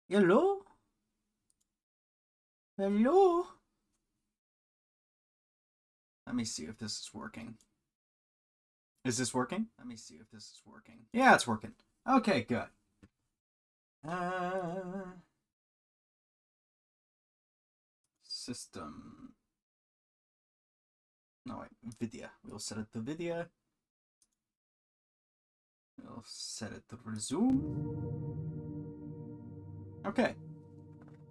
Hello? Hello? Let me see if this is working. Is this working? Let me see if this is working. Yeah, it's working. Okay, good. System. No, wait. Vidya. We'll set it to Vidya. We'll set it to resume. Okay.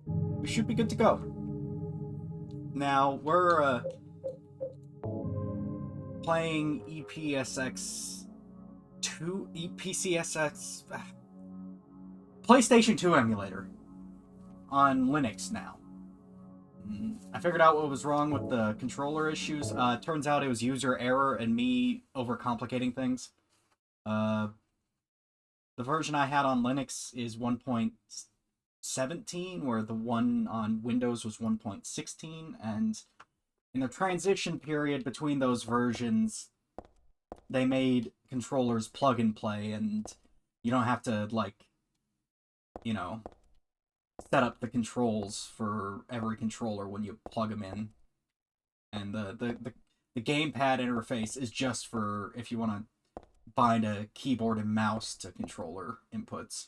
We should be good to go. Now, we're, playing EPSX 2, EPCSX, PlayStation 2 emulator on Linux now. I figured out what was wrong with the controller issues. Turns out it was user error and me overcomplicating things. The version I had on Linux is 1.17, where the one on Windows was 1.16, and in the transition period between those versions, they made controllers plug and play, and you don't have to, like, you know, set up the controls for every controller when you plug them in. And the gamepad interface is just for if you want to bind a keyboard and mouse to controller inputs.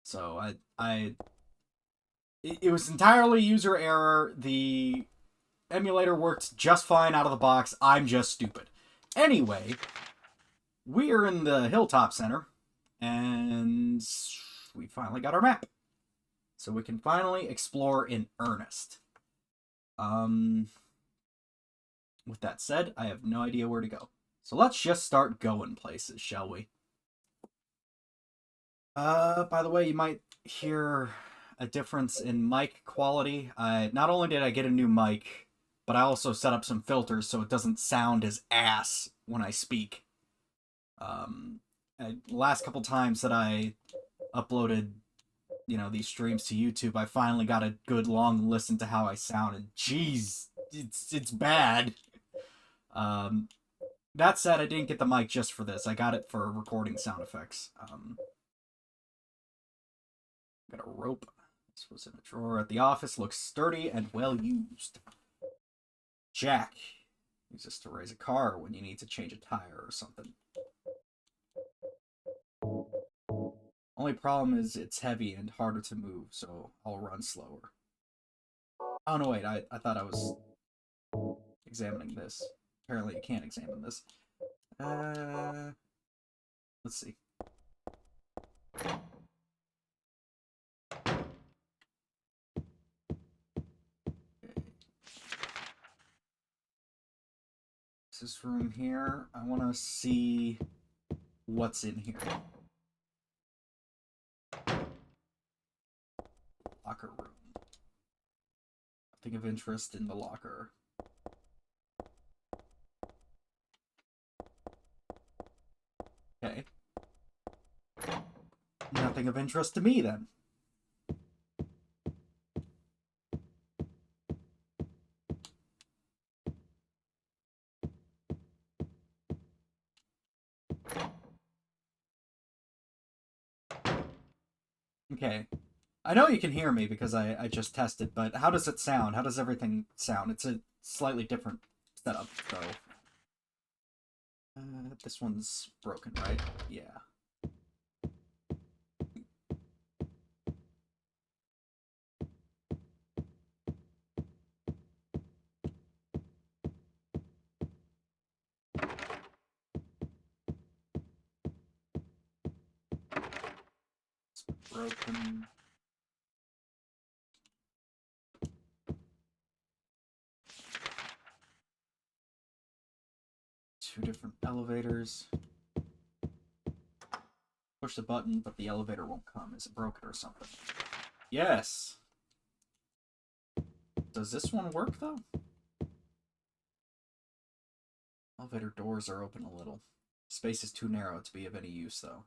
So it was entirely user error. The emulator worked just fine out of the box. I'm just stupid. Anyway, we are in the Hilltop Center, and we finally got our map. So we can finally explore in earnest. With that said, I have no idea where to go. So let's just start going places, shall we? By the way, you might hear a difference in mic quality. Not only did I get a new mic, but I also set up some filters so it doesn't sound as ass when I speak. Last couple times that I uploaded, these streams to YouTube, I finally got a good long listen to how I sounded. Jeez, it's bad. That said, I didn't get the mic just for this. I got it for recording sound effects. Got a rope. This was in a drawer at the office. Looks sturdy and well used. Jack. Use this to raise a car when you need to change a tire or something. Only problem is it's heavy and harder to move, so I'll run slower. Oh, no, wait. I thought I was examining this. Apparently you can't examine this. Let's see. This room here. I want to see what's in here. Locker room. Nothing of interest in the locker. Okay. Nothing of interest to me, then. Okay. I know you can hear me because I just tested, but how does it sound? How does everything sound? It's a slightly different setup, so... this one's broken, right? Yeah. It's broken. Two different elevators. Push the button, but the elevator won't come. Is it broken or something? Yes! Does this one work, though? Elevator doors are open a little. Space is too narrow to be of any use, though.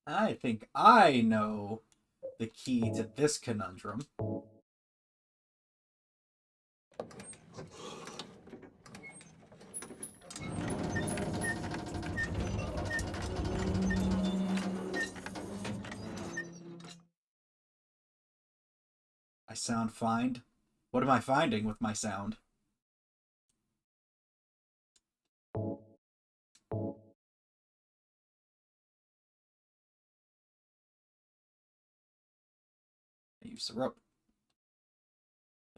I think I know the key to this conundrum. My sound find? What am I finding with my sound? I use the rope.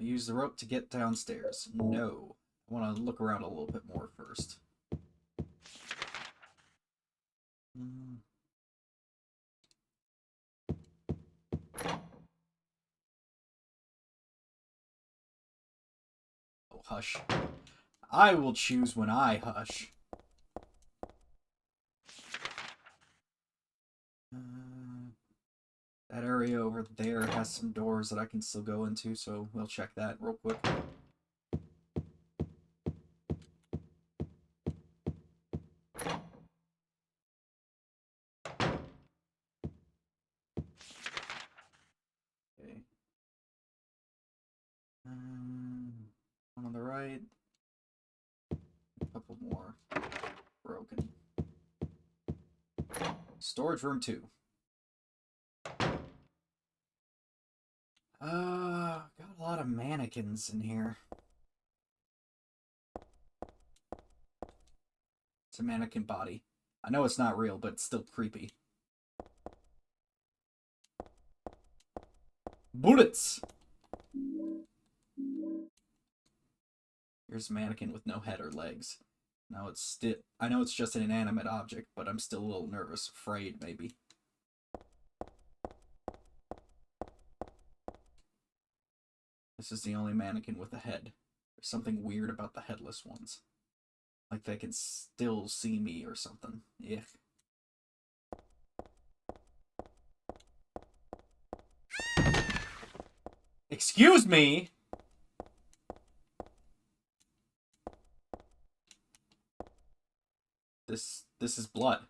I use the rope to get downstairs. No. I want to look around a little bit more first. Oh, hush. I will choose when I hush. That area over there has some doors that I can still go into, so we'll check that real quick. Okay. One on the right. A couple more. Broken. Storage room 2. Got a lot of mannequins in here. It's a mannequin body. I know it's not real, but it's still creepy. Bullets! Here's a mannequin with no head or legs. Now it's still. I know it's just an inanimate object, but I'm still a little nervous, afraid, maybe. This is the only mannequin with a head. There's something weird about the headless ones. Like they can still see me or something. Yeah. Excuse me! This is blood.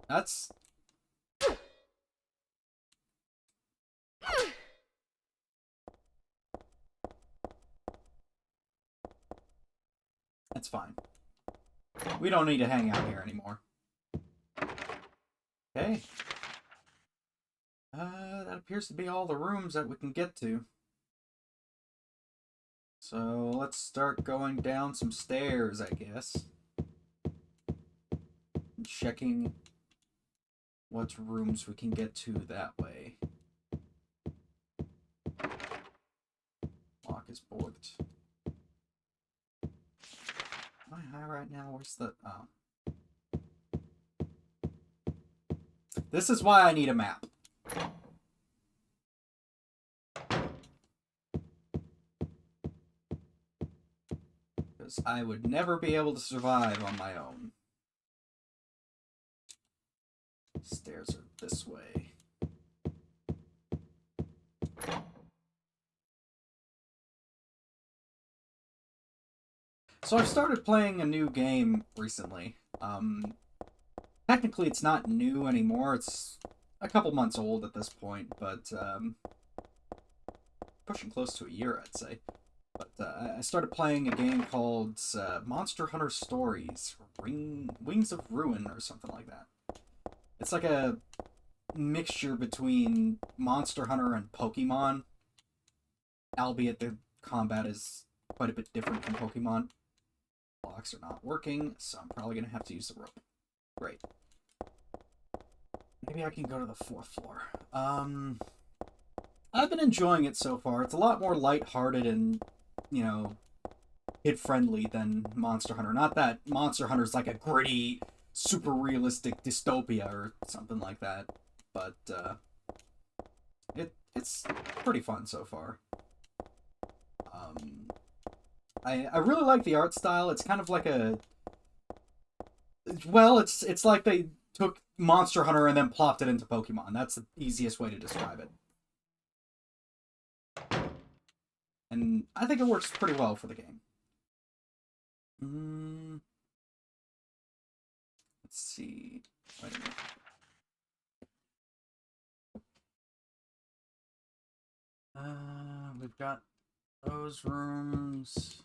That's... That's fine. We don't need to hang out here anymore. Okay. That appears to be all the rooms that we can get to. So, let's start going down some stairs, I guess. And checking what rooms we can get to that way. Lock is boarded. Am I high right now? Where's the... Oh. This is why I need a map. Because I would never be able to survive on my own. Stairs are this way. So I've started playing a new game recently. Technically it's not new anymore. It's a couple months old at this point, but pushing close to a year, I'd say. But I started playing a game called Monster Hunter Stories, Wings of Ruin, or something like that. It's like a mixture between Monster Hunter and Pokemon, albeit the combat is quite a bit different from Pokemon. Blocks are not working, so I'm probably going to have to use the rope. Great. Maybe I can go to the 4th floor. I've been enjoying it so far. It's a lot more lighthearted and, you know, kid-friendly than Monster Hunter. Not that Monster Hunter's like a gritty, super realistic dystopia or something like that, but it's pretty fun so far. I really like the art style. It's kind of like a... Well, it's like they took Monster Hunter and then plopped it into Pokemon. That's the easiest way to describe it. And I think it works pretty well for the game. Let's see. Wait a minute. We've got those rooms.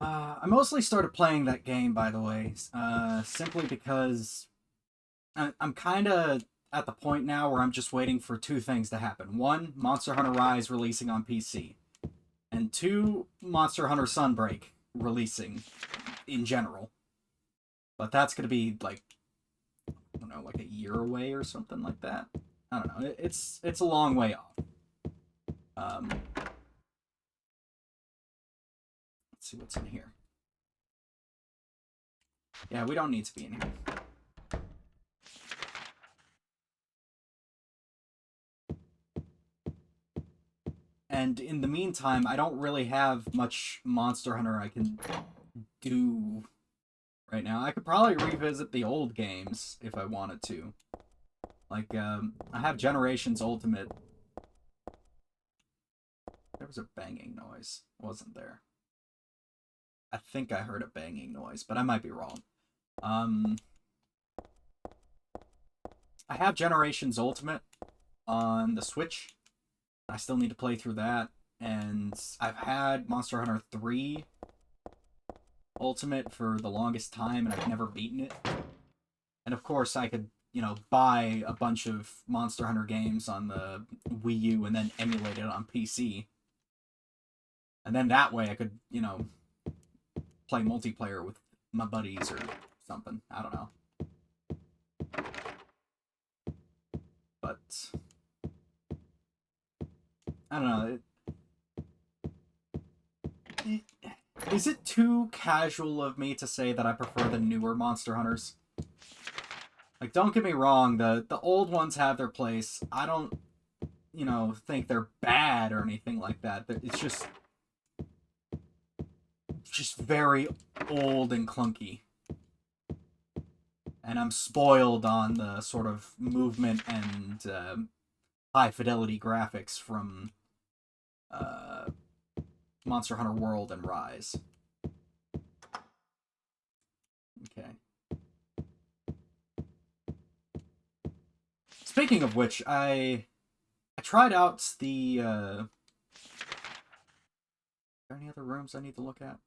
I mostly started playing that game, by the way, simply because I'm kind of at the point now where I'm just waiting for two things to happen. One, Monster Hunter Rise releasing on PC, and two, Monster Hunter Sunbreak releasing in general. But that's gonna be like, I don't know, like a year away or something like that. I don't know. It's a long way off. Um, let's see what's in here. Yeah, we don't need to be in here. And in the meantime, I don't really have much Monster Hunter I can do right now. I could probably revisit the old games if I wanted to. Like, I have Generations Ultimate. There was a banging noise, wasn't there? I think I heard a banging noise, but I might be wrong. I have Generations Ultimate on the Switch. I still need to play through that. And I've had Monster Hunter 3 Ultimate for the longest time, and I've never beaten it. And of course, I could, buy a bunch of Monster Hunter games on the Wii U and then emulate it on PC. And then that way I could, play multiplayer with my buddies or something. I don't know. But I don't know. Is it too casual of me to say that I prefer the newer Monster Hunters? Like, don't get me wrong, the old ones have their place. I don't, think they're bad or anything like that. It's just very old and clunky. And I'm spoiled on the sort of movement and high fidelity graphics from Monster Hunter World and Rise. Okay. Speaking of which, I tried out the are there any other rooms I need to look at?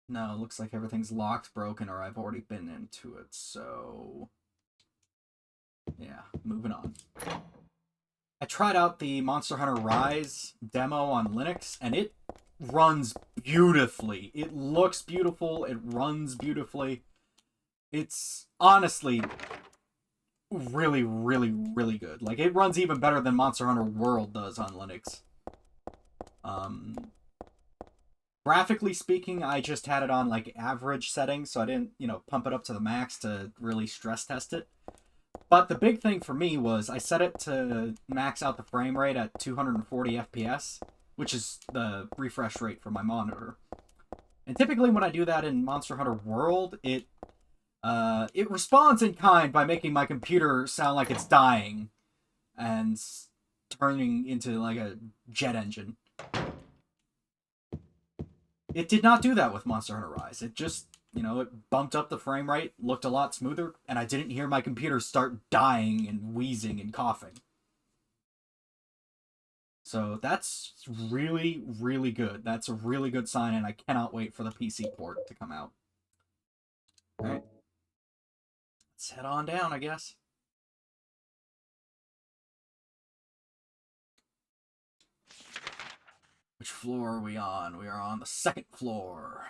No, it looks like everything's locked, broken, or I've already been into it, so yeah, moving on. I tried out the Monster Hunter Rise demo on Linux, and it runs beautifully. It looks beautiful, it runs beautifully. It's honestly really, really, really good. Like, it runs even better than Monster Hunter World does on Linux. Graphically speaking, I just had it on, like, average settings, so I didn't, pump it up to the max to really stress test it. But the big thing for me was I set it to max out the frame rate at 240 FPS, which is the refresh rate for my monitor. And typically when I do that in Monster Hunter World, it responds in kind by making my computer sound like it's dying and turning into like a jet engine. It did not do that with Monster Hunter Rise. It just, it bumped up the frame rate, looked a lot smoother, and I didn't hear my computer start dying and wheezing and coughing. So that's really, really good. That's a really good sign, and I cannot wait for the PC port to come out. Alright. Let's head on down, I guess. Which floor are we on? We are on the second floor.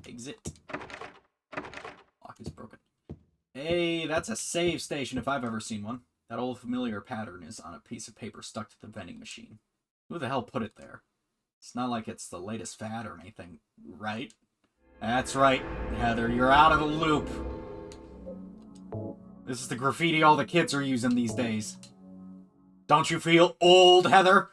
Exit. Lock is broken. Hey, that's a save station if I've ever seen one. That old familiar pattern is on a piece of paper stuck to the vending machine. Who the hell put it there? It's not like it's the latest fad or anything, right? That's right, Heather, you're out of the loop. This is the graffiti all the kids are using these days. Don't you feel old, Heather?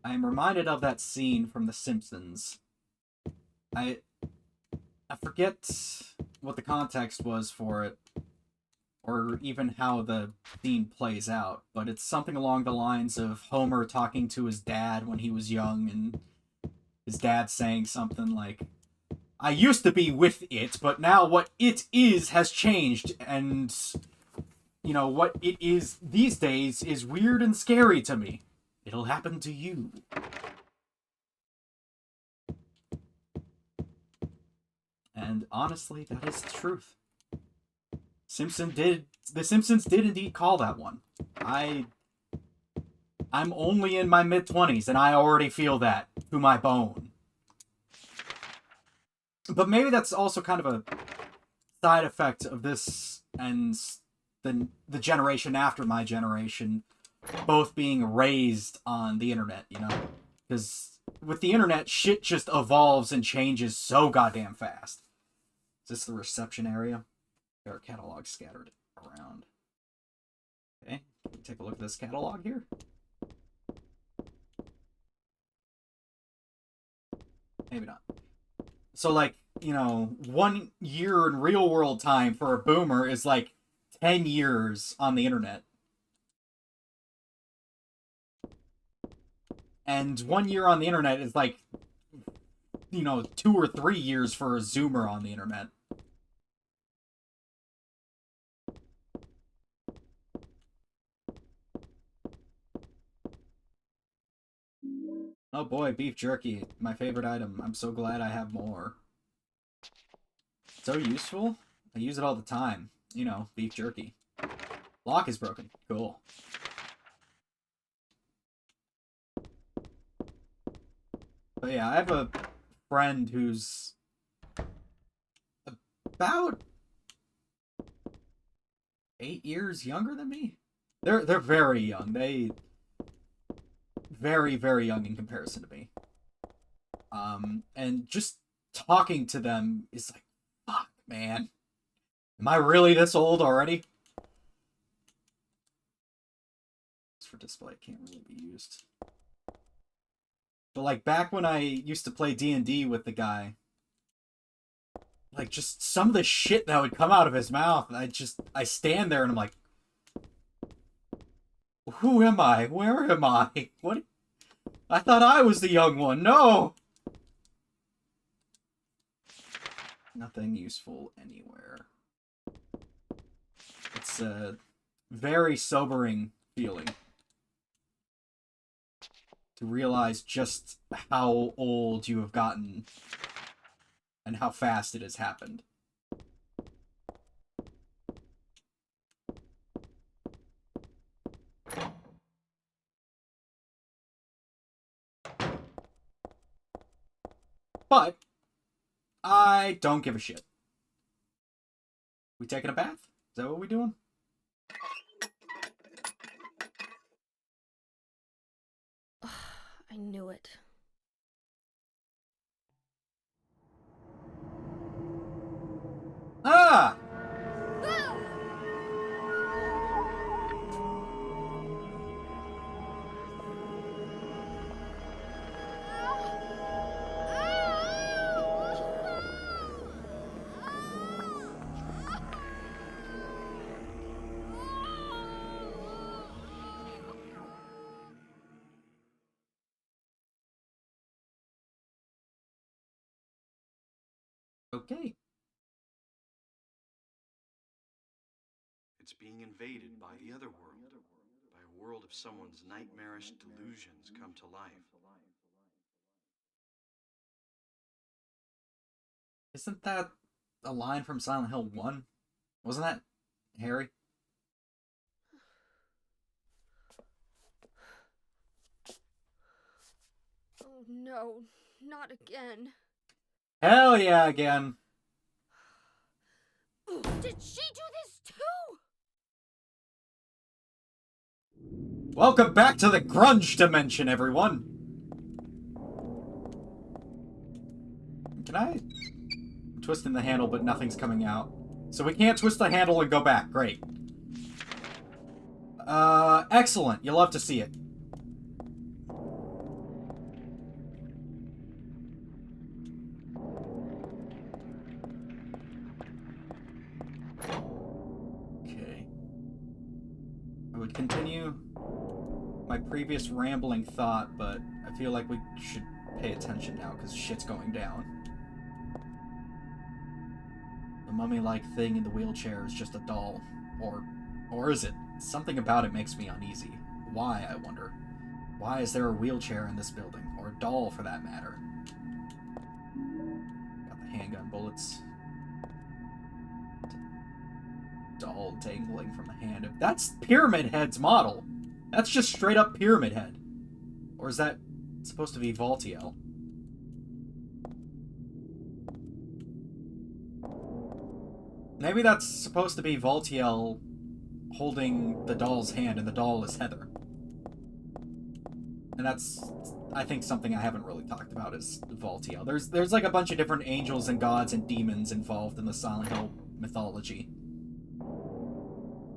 I am reminded of that scene from The Simpsons. I forget what the context was for it, or even how the scene plays out, but it's something along the lines of Homer talking to his dad when he was young, and his dad saying something like, I used to be with it, but now what it is has changed, and, you know, what it is these days is weird and scary to me. It'll happen to you. And honestly, that is the truth. The Simpsons did indeed call that one. I'm only in my mid-20s, and I already feel that to my bone. But maybe that's also kind of a side effect of this and the generation after my generation both being raised on the internet, you know? Because with the internet, shit just evolves and changes so goddamn fast. Is this the reception area? There are catalogs scattered around. Okay, can we take a look at this catalog here? Maybe not. So, like, you know, 1 year in real world time for a boomer is like 10 years on the internet. And 1 year on the internet is like, you know, 2 or 3 years for a zoomer on the internet. Oh boy, beef jerky, my favorite item. I'm so glad I have more. So useful. I use it all the time. You know, beef jerky. Lock is broken. Cool. But yeah, I have a friend who's about 8 years younger than me. They're very young. They very, very young in comparison to me. And just talking to them is like, fuck, man. Am I really this old already? It's for display, can't really be used. But like back when I used to play D&D with the guy, like just some of the shit that would come out of his mouth, I stand there and I'm like, who am I? Where am I? What? I thought I was the young one. No! Nothing useful anywhere. It's a very sobering feeling to realize just how old you have gotten and how fast it has happened. But I don't give a shit. We taking a bath? Is that what we doing? I knew it. Ah! Okay. It's being invaded by the other world, by a world of someone's nightmarish delusions come to life. Isn't that a line from Silent Hill 1? Wasn't that Harry? Oh no, not again. Hell yeah, again. Did she do this too? Welcome back to the grunge dimension, everyone. Can I? I'm twisting the handle, but nothing's coming out. So we can't twist the handle and go back. Great. Excellent. You love to see it. Okay. I would continue my previous rambling thought, but I feel like we should pay attention now, because shit's going down. The mummy-like thing in the wheelchair is just a doll. Or is it? Something about it makes me uneasy. Why, I wonder? Why is there a wheelchair in this building? Or a doll, for that matter? Got the handgun bullets. Doll dangling from the hand of... That's Pyramid Head's model! That's just straight up Pyramid Head. Or is that supposed to be Valtiel? Maybe that's supposed to be Valtiel holding the doll's hand, and the doll is Heather. And that's, I think, something I haven't really talked about is Valtiel. There's like a bunch of different angels and gods and demons involved in the Silent Hill mythology.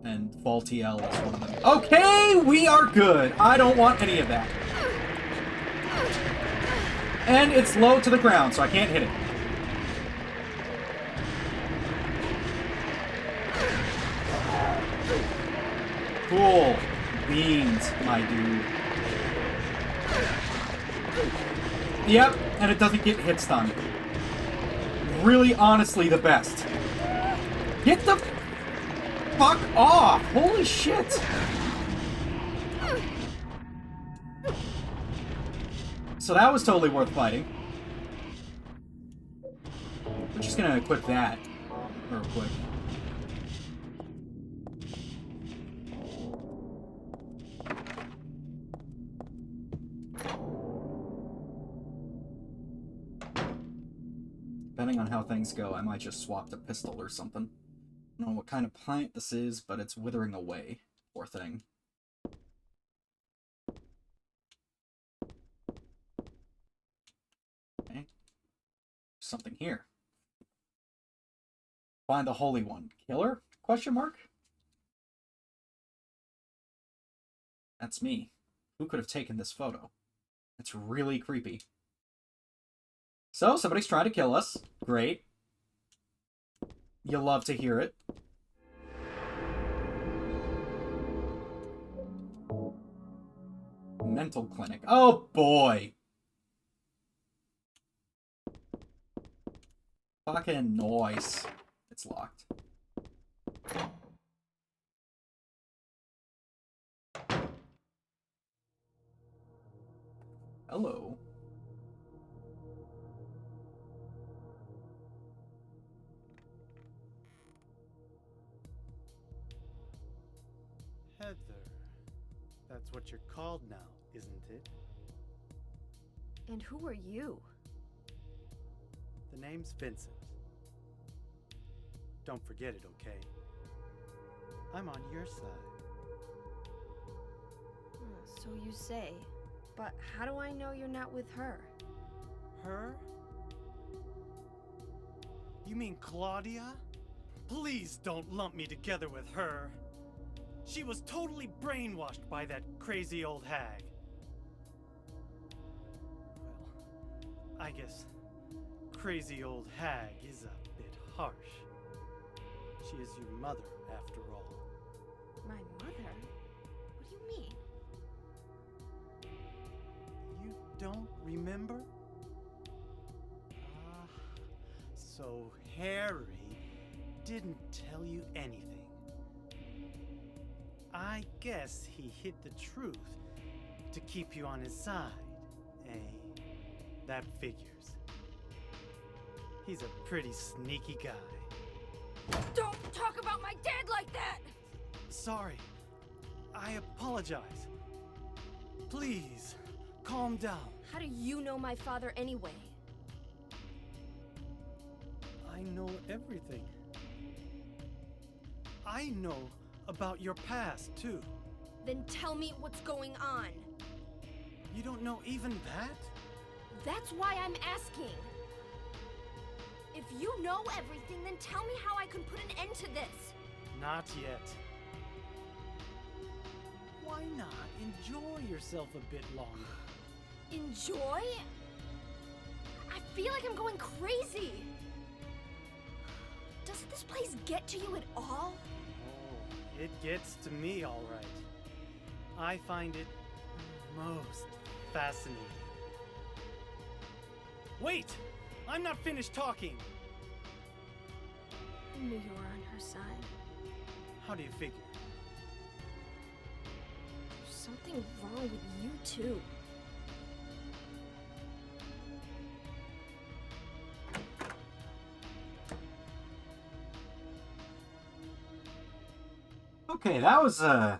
And Valtiel is one of them. Okay, we are good. I don't want any of that. And it's low to the ground, so I can't hit it. Cool beans, my dude. Yep, and it doesn't get hit stun. Really, honestly, the best. Get the fuck off! Holy shit! So that was totally worth fighting. We're just gonna equip that real quick. Depending on how things go, I might just swap to pistol or something. I don't know what kind of plant this is, but it's withering away. Poor thing. Okay. Something here. Find the Holy One. Killer? Question mark? That's me. Who could have taken this photo? It's really creepy. So, somebody's trying to kill us. Great. You'll love to hear it. Mental clinic. Oh, boy. Fucking noise. It's locked. Hello. Heather. That's what you're called now, isn't it? And who are you? The name's Vincent. Don't forget it, okay? I'm on your side. So you say. But how do I know you're not with her? Her? You mean Claudia? Please don't lump me together with her. She was totally brainwashed by that crazy old hag. Well, I guess crazy old hag is a bit harsh. She is your mother, after all. My mother? What do you mean? You don't remember? Ah, so Harry didn't tell you anything. I guess he hid the truth to keep you on his side, eh? That figures. He's a pretty sneaky guy. Don't talk about my dad like that! Sorry. I apologize. Please, calm down. How do you know my father anyway? I know everything. I know about your past, too. Then tell me what's going on. You don't know even that? That's why I'm asking. If you know everything, then tell me how I can put an end to this. Not yet. Why not enjoy yourself a bit longer? Enjoy? I feel like I'm going crazy. Does this place get to you at all? Oh, it gets to me, all right. I find it most fascinating. Wait! I'm not finished talking! I knew you were on her side. How do you figure? There's something wrong with you, too. Okay, that was a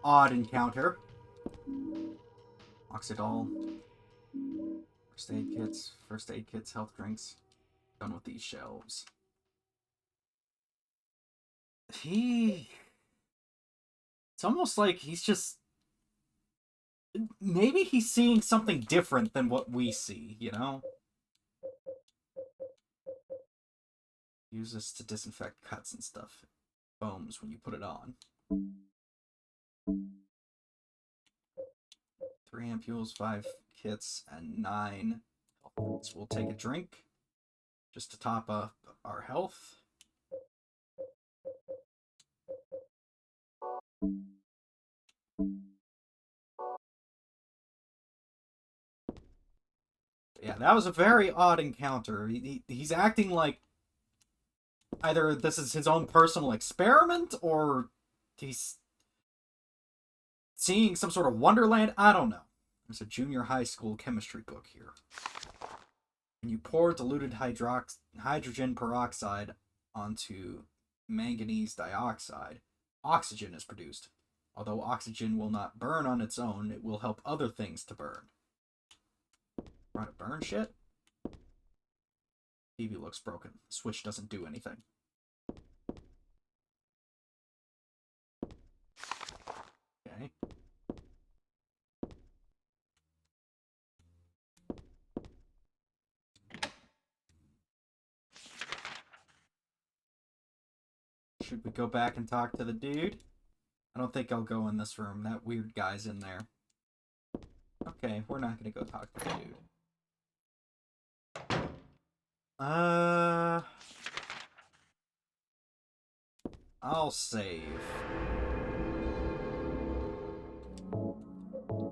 odd encounter. Oxydol. First aid kits, health drinks. Done with these shelves. It's almost like he's just... Maybe he's seeing something different than what we see, you know? Use this to disinfect cuts and stuff. Foams when you put it on. 3 ampules, 5 kits, and 9 health kits. We'll take a drink just to top up our health. Yeah, that was a very odd encounter. He's acting like either this is his own personal experiment or he's seeing some sort of wonderland. I don't know. There's a junior high school chemistry book here. When you pour diluted hydrogen peroxide onto manganese dioxide, oxygen is produced. Although oxygen will not burn on its own, it will help other things to burn. Trying to burn shit? TV looks broken. The switch doesn't do anything. Okay. Should we go back and talk to the dude? I don't think I'll go in this room. That weird guy's in there. Okay, we're not gonna go talk to the dude. I'll save.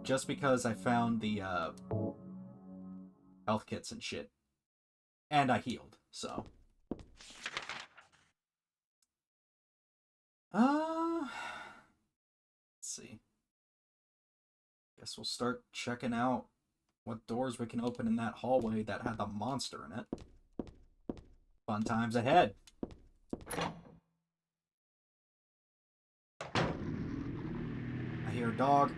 Just because I found the, health kits and shit. And I healed, so. Let's see. Guess we'll start checking out what doors we can open in that hallway that had the monster in it. Fun times ahead. I hear a dog.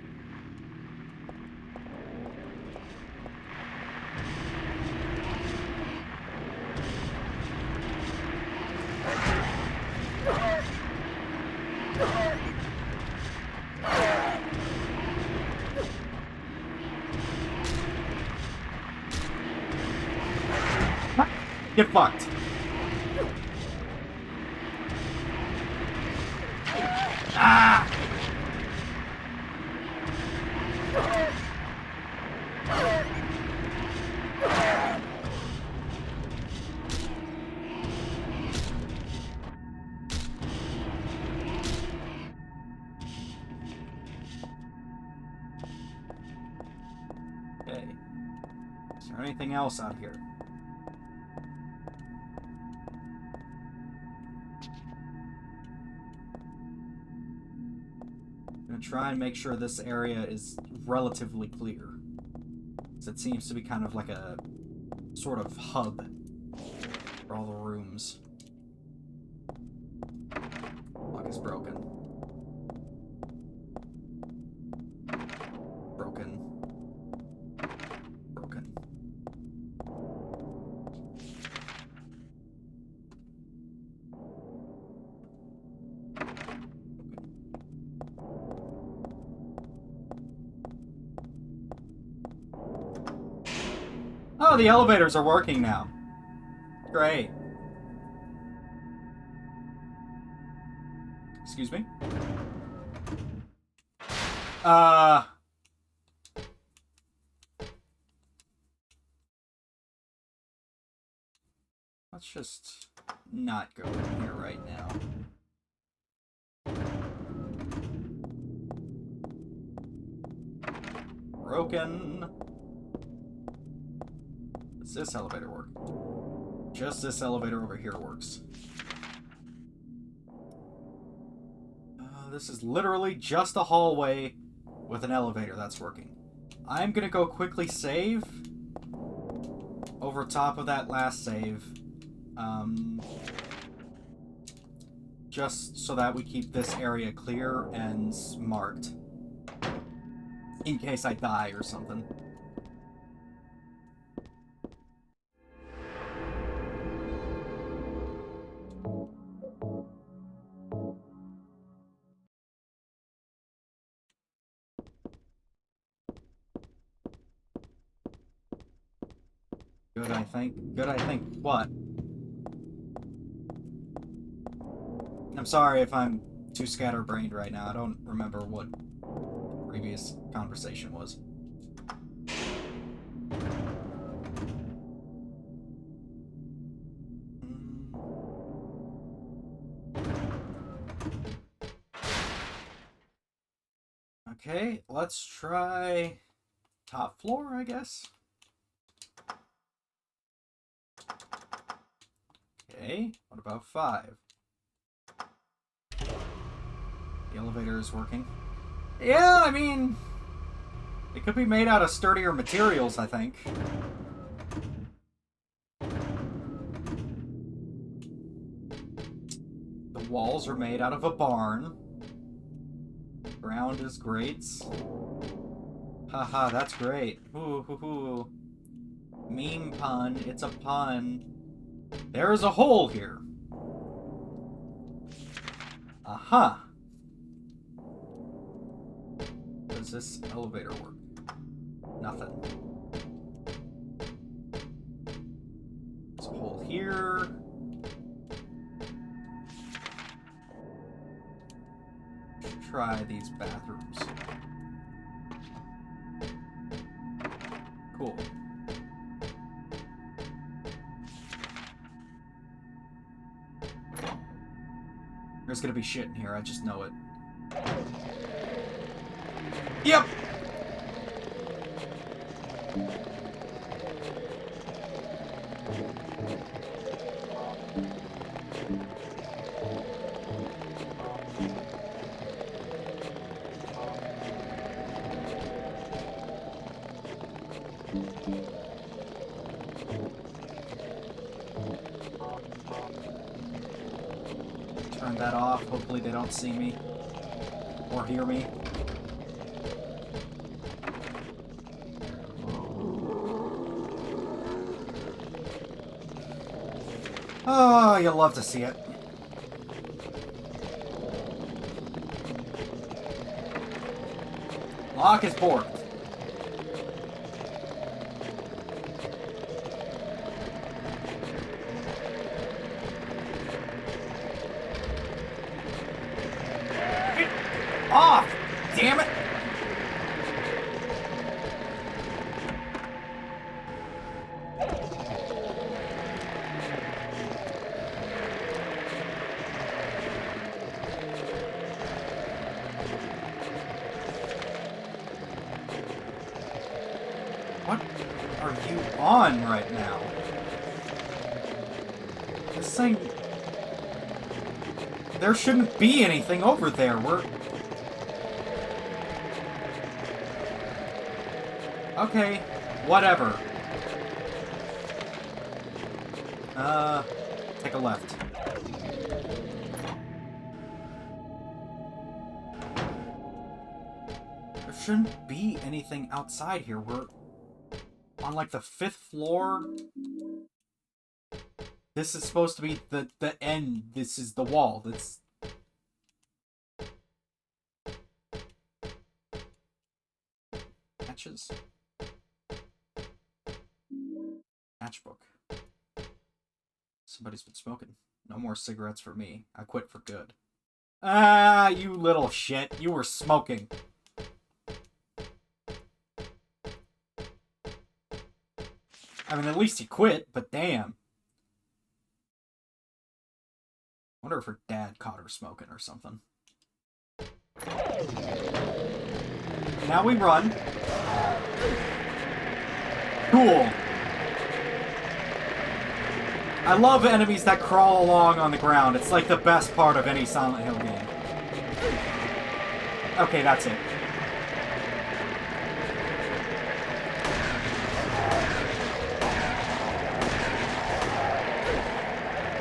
Get fucked. Ah! Okay. Is there anything else out here? Try and make sure this area is relatively clear. Because it seems to be kind of like a sort of hub for all the rooms. Lock is broken. Broken. Broken. Oh, the elevators are working now. Great. Excuse me? Let's just not go in here right now. Broken. Does this elevator work? Just this elevator over here works. This is literally just a hallway with an elevator that's working. I'm gonna go quickly save over top of that last save. Just so that we keep this area clear and marked. In case I die or something. Good, I think. Good, I think. What? I'm sorry if I'm too scatterbrained right now. I don't remember what the previous conversation was. Okay, let's try top floor, I guess. Okay, what about 5? The elevator is working. Yeah, I mean, it could be made out of sturdier materials, I think. The walls are made out of a barn. Ground is great. Haha, that's great. Hoo hoo hoo. Meme pun, it's a pun. There is a hole here. Aha. Does this elevator work? Nothing. There's a hole here. Should try these bathrooms. Cool. There's gonna be shit in here, I just know it. Yep! Turn that off. Hopefully they don't see me or hear me. Oh, you'll love to see it. Lock is borked. Off! Damn it! What are you on right now? This thing... There shouldn't be anything over there. We're... Okay, whatever. Take a left. There shouldn't be anything outside here. We're on like the 5th floor. This is supposed to be the end. This is the wall. That's... Matches. Matchbook. Somebody's been smoking. No more cigarettes for me. I quit for good. Ah, you little shit. You were smoking. I mean, at least you quit, but damn. Wonder if her dad caught her smoking or something. Now we run. Cool. I love enemies that crawl along on the ground. It's like the best part of any Silent Hill game. Okay, that's it.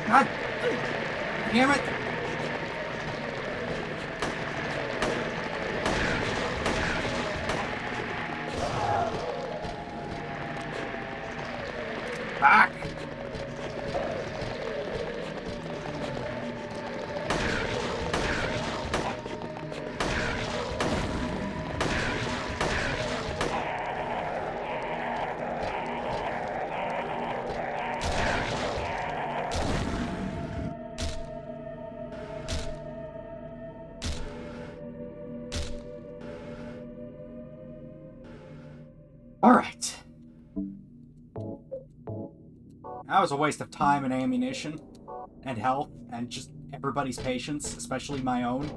God damn it! Back! Alright. That was a waste of time and ammunition, and health, and just everybody's patience, especially my own.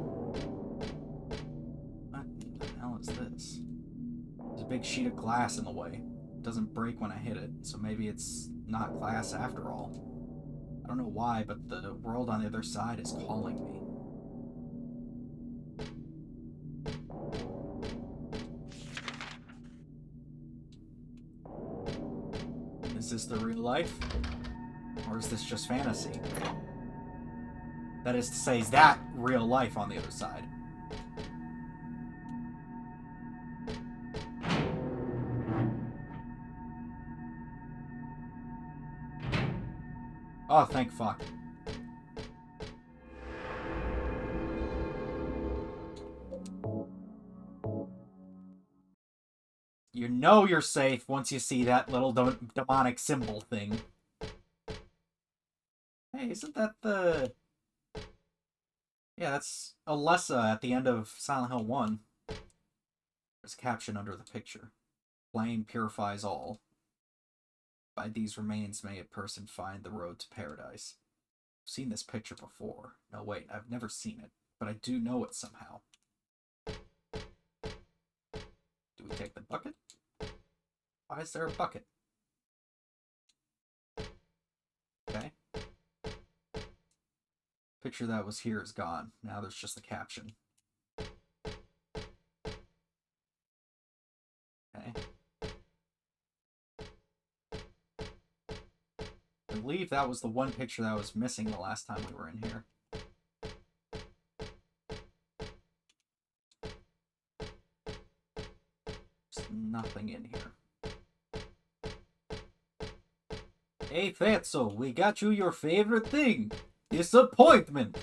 What the hell is this? There's a big sheet of glass in the way. It doesn't break when I hit it, so maybe it's not glass after all. I don't know why, but the world on the other side is calling me. Is this the real life? Or is this just fantasy? That is to say, is that real life on the other side? Oh, thank fuck. You know you're safe once you see that little demonic symbol thing. Hey, isn't that the... Yeah, that's Alessa at the end of Silent Hill 1. There's a caption under the picture. Flame purifies all. By these remains may a person find the road to paradise. I've seen this picture before. No, wait, I've never seen it, but I do know it somehow. Do we take the bucket? Why is there a bucket? Okay. Picture that was here is gone. Now there's just the caption. Okay. I believe that was the one picture that was missing the last time we were in here. There's nothing in here. Hey Fatso, we got you your favorite thing. Disappointment!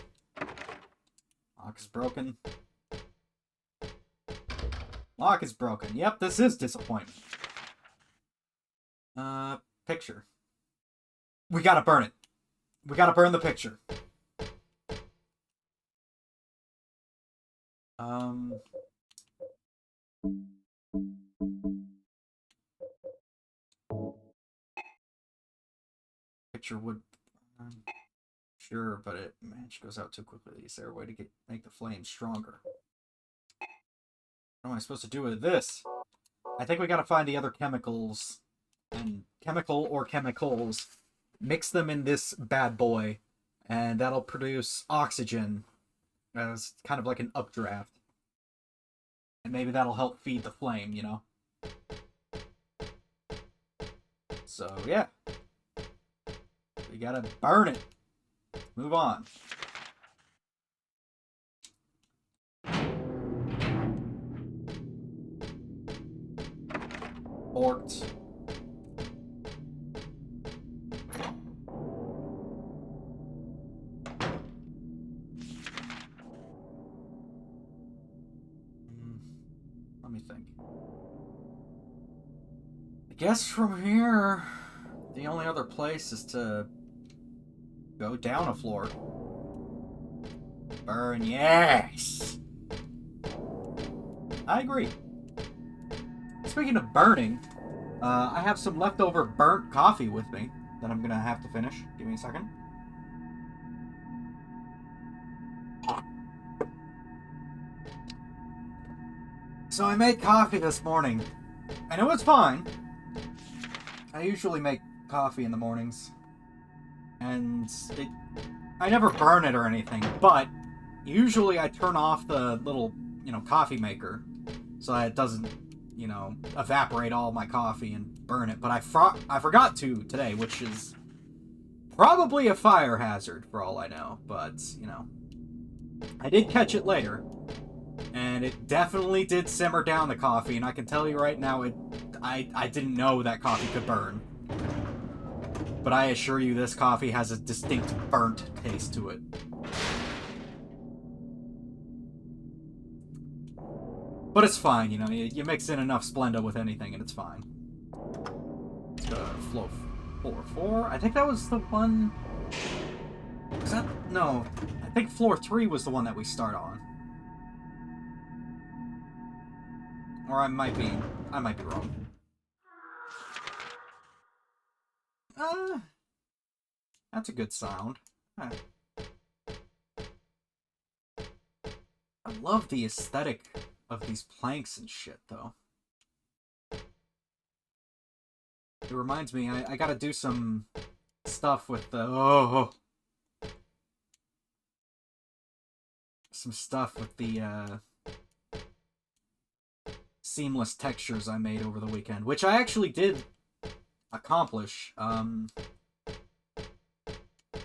Lock is broken. Lock is broken. Yep, this is disappointment. Picture. We gotta burn it. We gotta burn the picture. Picture would... Sure, but it match goes out too quickly. Is there a way to make the flame stronger? What am I supposed to do with this? I think we gotta find the other chemicals, and chemical or chemicals, mix them in this bad boy, and that'll produce oxygen as kind of like an updraft. And maybe that'll help feed the flame, you know? So, yeah. We gotta burn it. Move on. Orked. Let me think. I guess from here, the only other place is to go down a floor. Burn, yes! I agree. Speaking of burning, I have some leftover burnt coffee with me that I'm gonna have to finish. Give me a second. So I made coffee this morning, and it was fine. I usually make coffee in the mornings. and I never burn it or anything, but usually I turn off the little, coffee maker so that it doesn't, evaporate all my coffee and burn it. But I forgot to today, which is probably a fire hazard for all I know. But, I did catch it later, and it definitely did simmer down the coffee, and I can tell you right now, I didn't know that coffee could burn. But I assure you, this coffee has a distinct burnt taste to it. But it's fine, you mix in enough Splenda with anything and it's fine. Let's go to floor 4. I think that was the one... Was that... No. I think floor 3 was the one that we start on. Or I might be wrong. That's a good sound. I love the aesthetic of these planks and shit, though. It reminds me, I gotta do some stuff with the... Some stuff with the, seamless textures I made over the weekend, which I actually did accomplish.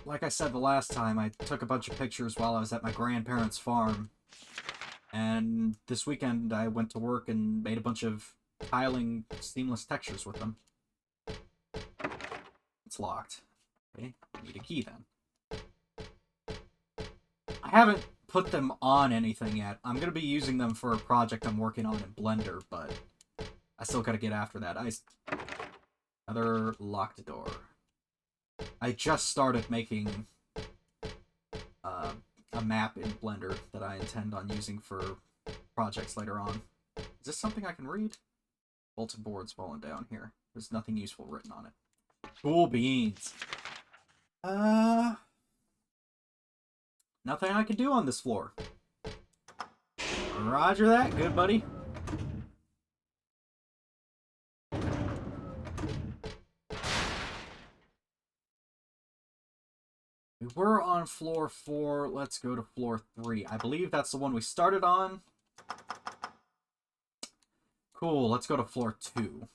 Like I said the last time, I took a bunch of pictures while I was at my grandparents' farm. And this weekend I went to work and made a bunch of tiling seamless textures with them. It's locked. Okay, I need a key then. I haven't put them on anything yet. I'm going to be using them for a project I'm working on in Blender, but I still got to get after that. Another locked door. I just started making a map in Blender that I intend on using for projects later on. Is this something I can read? Bulletin board's falling down here. There's nothing useful written on it. Cool beans. Nothing I can do on this floor. Roger that, good buddy. We were on floor 4. Let's go to floor 3. I believe that's the one we started on. Cool, let's go to floor 2.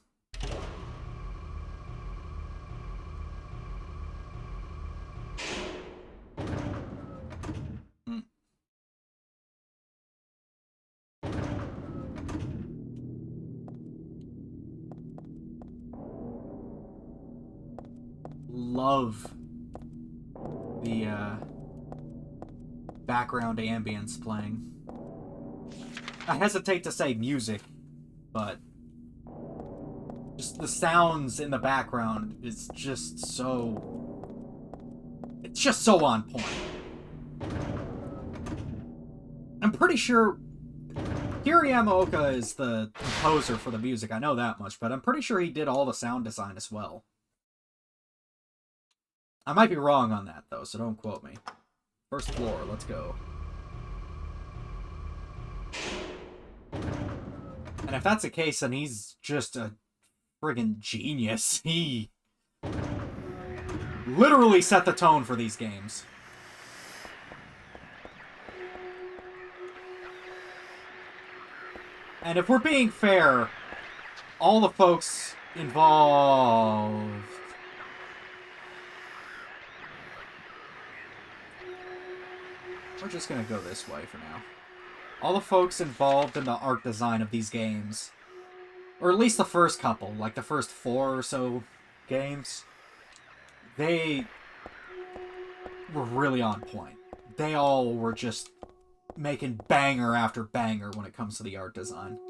Love the background ambience playing. I hesitate to say music, but just the sounds in the background is just so... It's just so on point. I'm pretty sure Hiro Yamaoka is the composer for the music, I know that much, but I'm pretty sure he did all the sound design as well. I might be wrong on that, though, so don't quote me. First floor, let's go. And if that's the case, then he's just a friggin' genius. He literally set the tone for these games. And if we're being fair, all the folks involved... We're just gonna go this way for now. All the folks involved in the art design of these games, or at least the first couple, like the first 4 or so games, they were really on point. They all were just making banger after banger when it comes to the art design.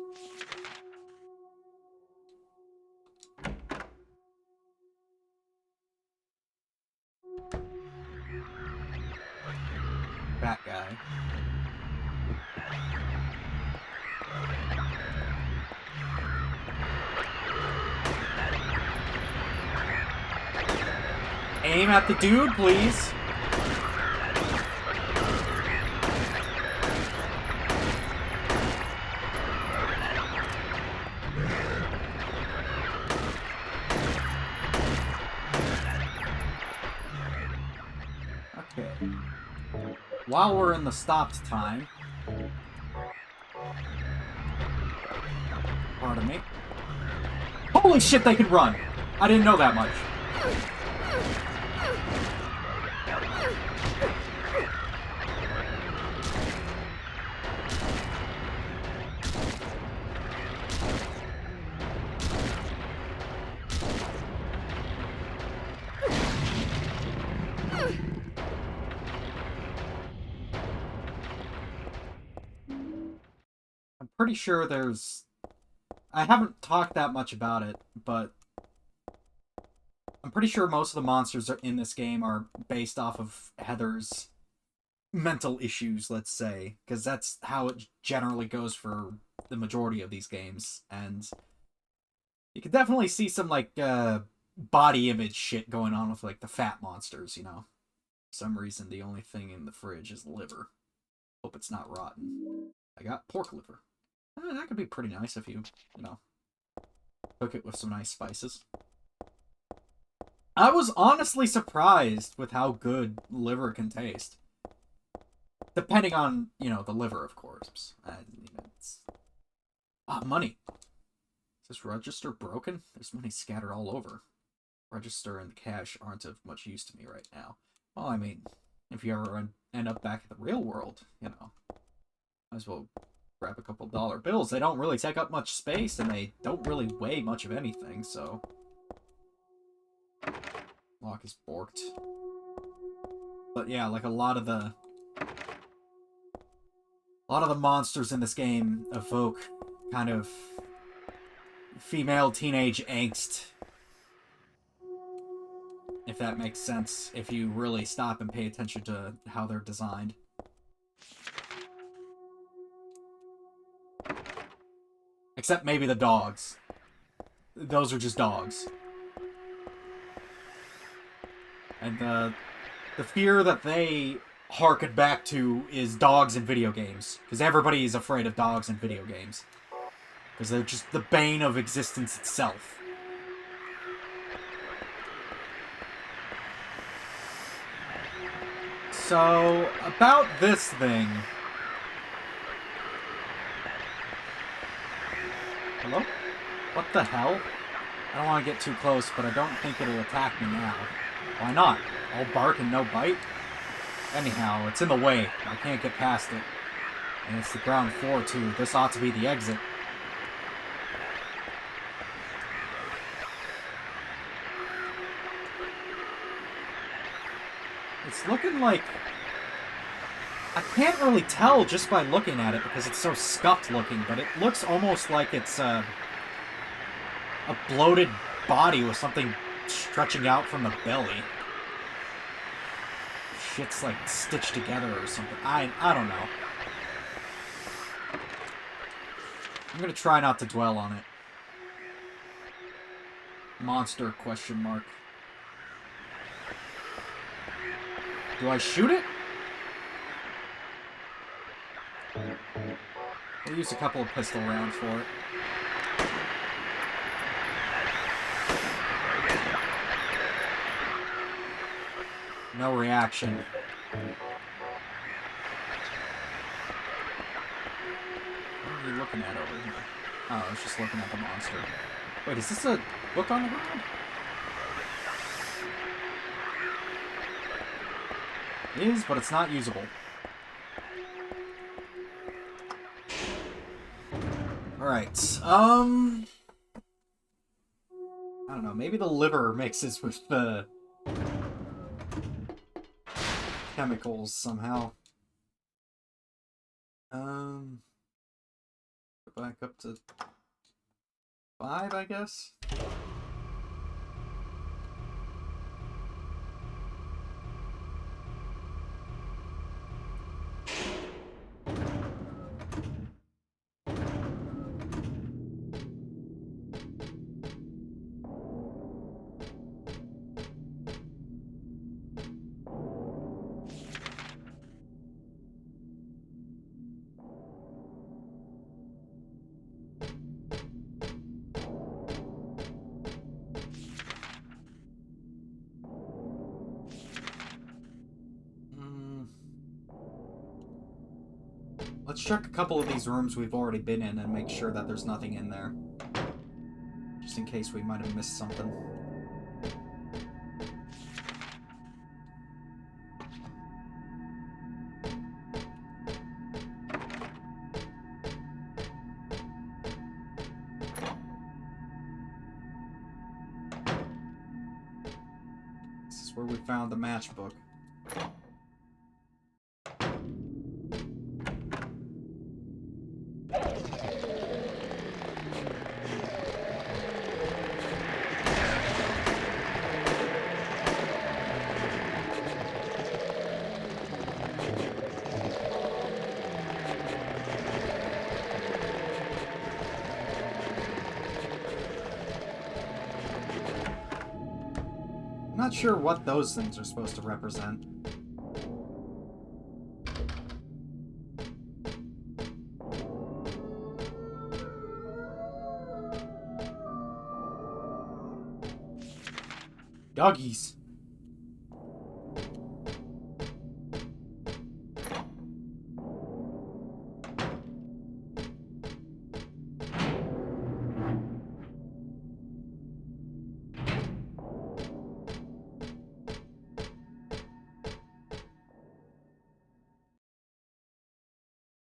That guy. Aim at the dude, please. while we're in the stopped time... Pardon me. Holy shit, they can run! I didn't know that much. I'm pretty sure there's... I haven't talked that much about it, but I'm pretty sure most of the monsters in this game are based off of Heather's mental issues, let's say, because that's how it generally goes for the majority of these games, and you can definitely see some, like, body image shit going on with, like, the fat monsters, you know? For some reason, the only thing in the fridge is liver. Hope it's not rotten. I got pork liver. That could be pretty nice if you know, cook it with some nice spices. I was honestly surprised with how good liver can taste. Depending on, you know, the liver, of course. It's... money. Is this register broken? There's money scattered all over. Register and the cash aren't of much use to me right now. Well, I mean, if you ever end up back in the real world, you know, might as well grab a couple dollar bills. They don't really take up much space, and they don't really weigh much of anything, so... Lock is borked. But yeah, like a lot of the monsters in this game evoke kind of female teenage angst. If that makes sense, if you really stop and pay attention to how they're designed. Except maybe the dogs. Those are just dogs. And the fear that they harken back to is dogs in video games. Because everybody is afraid of dogs in video games. Because they're just the bane of existence itself. So, about this thing... Hello? What the hell? I don't want to get too close, but I don't think it'll attack me now. Why not? All bark and no bite? Anyhow, it's in the way. I can't get past it. And it's the ground floor, too. This ought to be the exit. It's looking like... I can't really tell just by looking at it because it's so scuffed looking, but it looks almost like it's a bloated body with something stretching out from the belly. Shit's like stitched together or something. I don't know. I'm gonna try not to dwell on it. Monster question mark. Do I shoot it? We'll use a couple of pistol rounds for it. No reaction. What are you looking at over here? Oh, I was just looking at the monster. Wait, is this a book on the ground? It is, but it's not usable. Alright, I don't know, maybe the liver mixes with the chemicals somehow. Go back up to 5, I guess? Let's check a couple of these rooms we've already been in and make sure that there's nothing in there. Just in case we might have missed something. This is where we found the matchbook. Not sure what those things are supposed to represent. Doggies.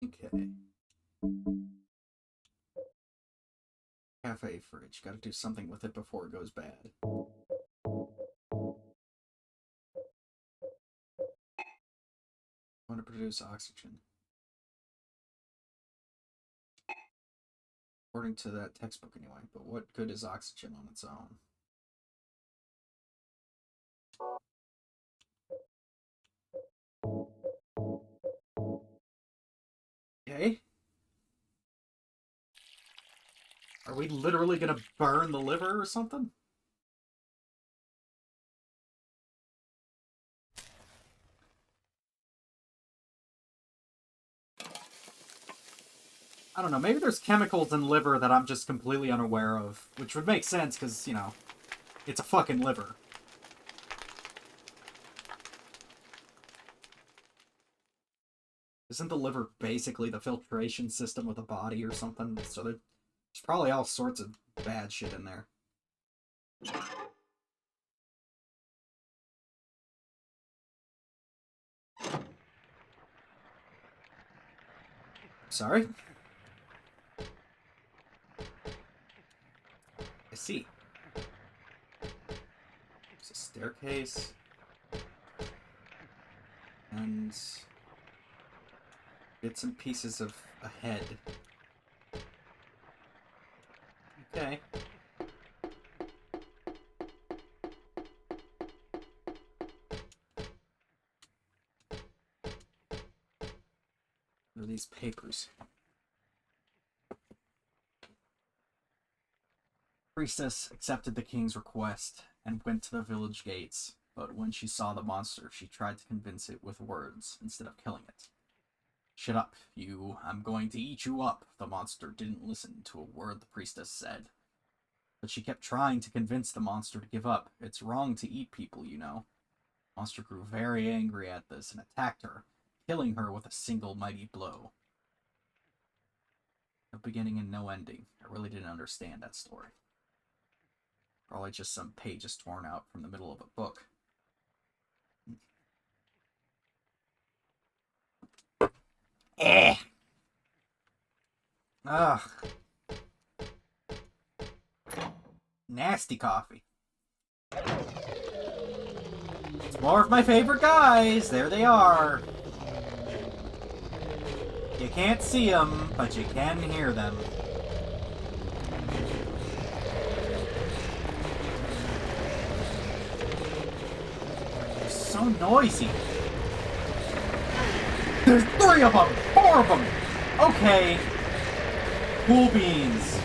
Okay. Cafe fridge. Gotta do something with it before it goes bad. Want to produce oxygen. According to that textbook anyway, but what good is oxygen on its own? Okay. Are we literally gonna burn the liver or something? I don't know, maybe there's chemicals in liver that I'm just completely unaware of, which would make sense because, you know, it's a fucking liver. Isn't the liver basically the filtration system of the body or something? So there's probably all sorts of bad shit in there. Sorry? I see. There's a staircase. And bits and pieces of a head. Okay. What are these papers? Priestess accepted the king's request and went to the village gates, but when she saw the monster, she tried to convince it with words instead of killing it. "Shut up, you. I'm going to eat you up." The monster didn't listen to a word the priestess said. But she kept trying to convince the monster to give up. It's wrong to eat people, you know. The monster grew very angry at this and attacked her, killing her with a single mighty blow. No beginning and no ending. I really didn't understand that story. Probably just some pages torn out from the middle of a book. Ugh. Nasty coffee. It's more of my favorite guys. There they are. You can't see them, but you can hear them. They're so noisy. There's 3 of them! 4 of them! Okay. Cool beans.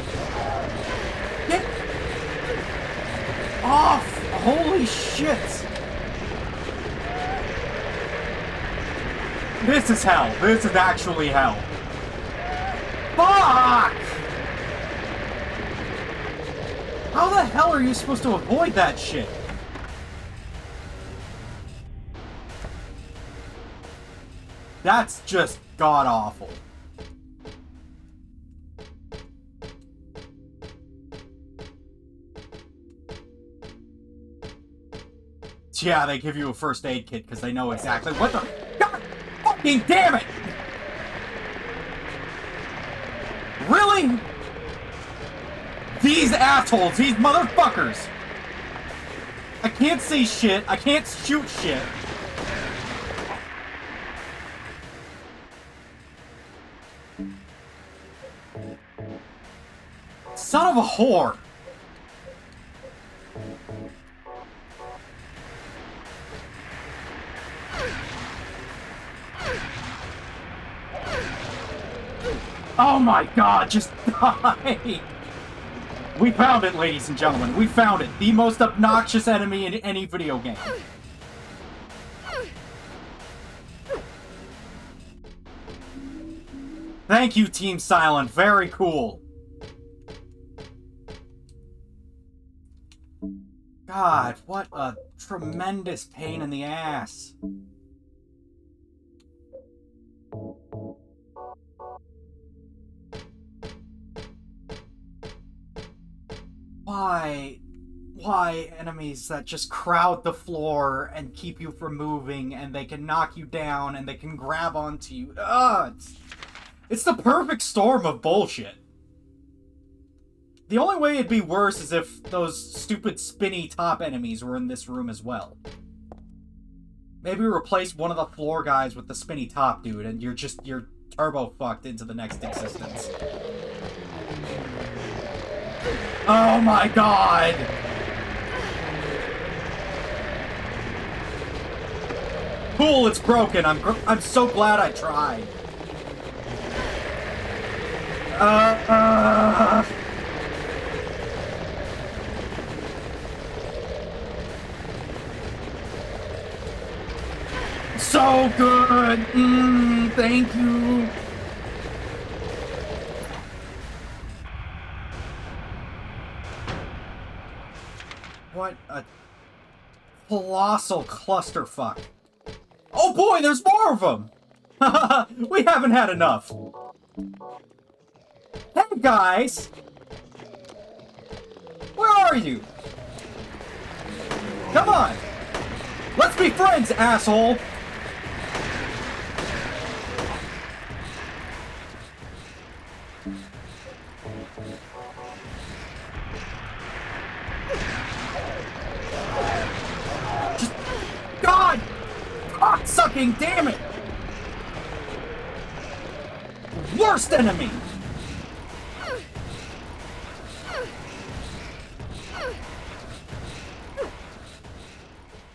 Get off! Holy shit! This is hell. This is actually hell. Fuck! How the hell are you supposed to avoid that shit? That's just god-awful. Yeah, they give you a first aid kit because they know exactly what the... God fucking damn it! Really? These assholes, these motherfuckers! I can't see shit, I can't shoot shit. Son of a whore! Oh my god, just die! We found it, ladies and gentlemen. We found it. The most obnoxious enemy in any video game. Thank you, Team Silent. Very cool. God, what a tremendous pain in the ass. Why enemies that just crowd the floor and keep you from moving, and they can knock you down, and they can grab onto you? Ugh, it's the perfect storm of bullshit. The only way it'd be worse is if those stupid spinny top enemies were in this room as well. Maybe replace one of the floor guys with the spinny top dude, and you're turbo fucked into the next existence. Oh my god! Cool, it's broken. I'm so glad I tried. So good! Thank you! What a colossal clusterfuck. Oh boy, there's more of them! We haven't had enough. Hey guys! Where are you? Come on! Let's be friends, asshole! Just... God! Cock-sucking, damn it! Worst enemy!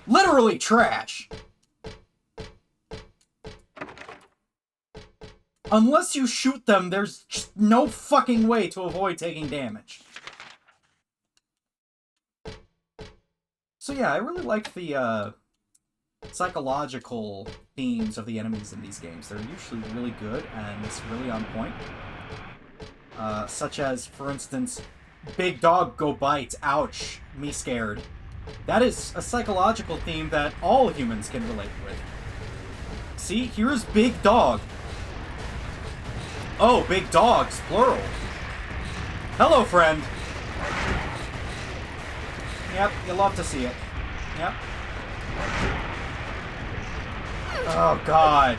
Literally trash. Unless you shoot them, there's just no fucking way to avoid taking damage. So yeah, I really like the psychological themes of the enemies in these games. They're usually really good, and it's really on point. Such as, for instance, Big Dog Go Bite, ouch, me scared. That is a psychological theme that all humans can relate with. See, here's Big Dog. Oh, big dogs, plural. Hello, friend. Yep, you'll love to see it. Yep. Oh, God.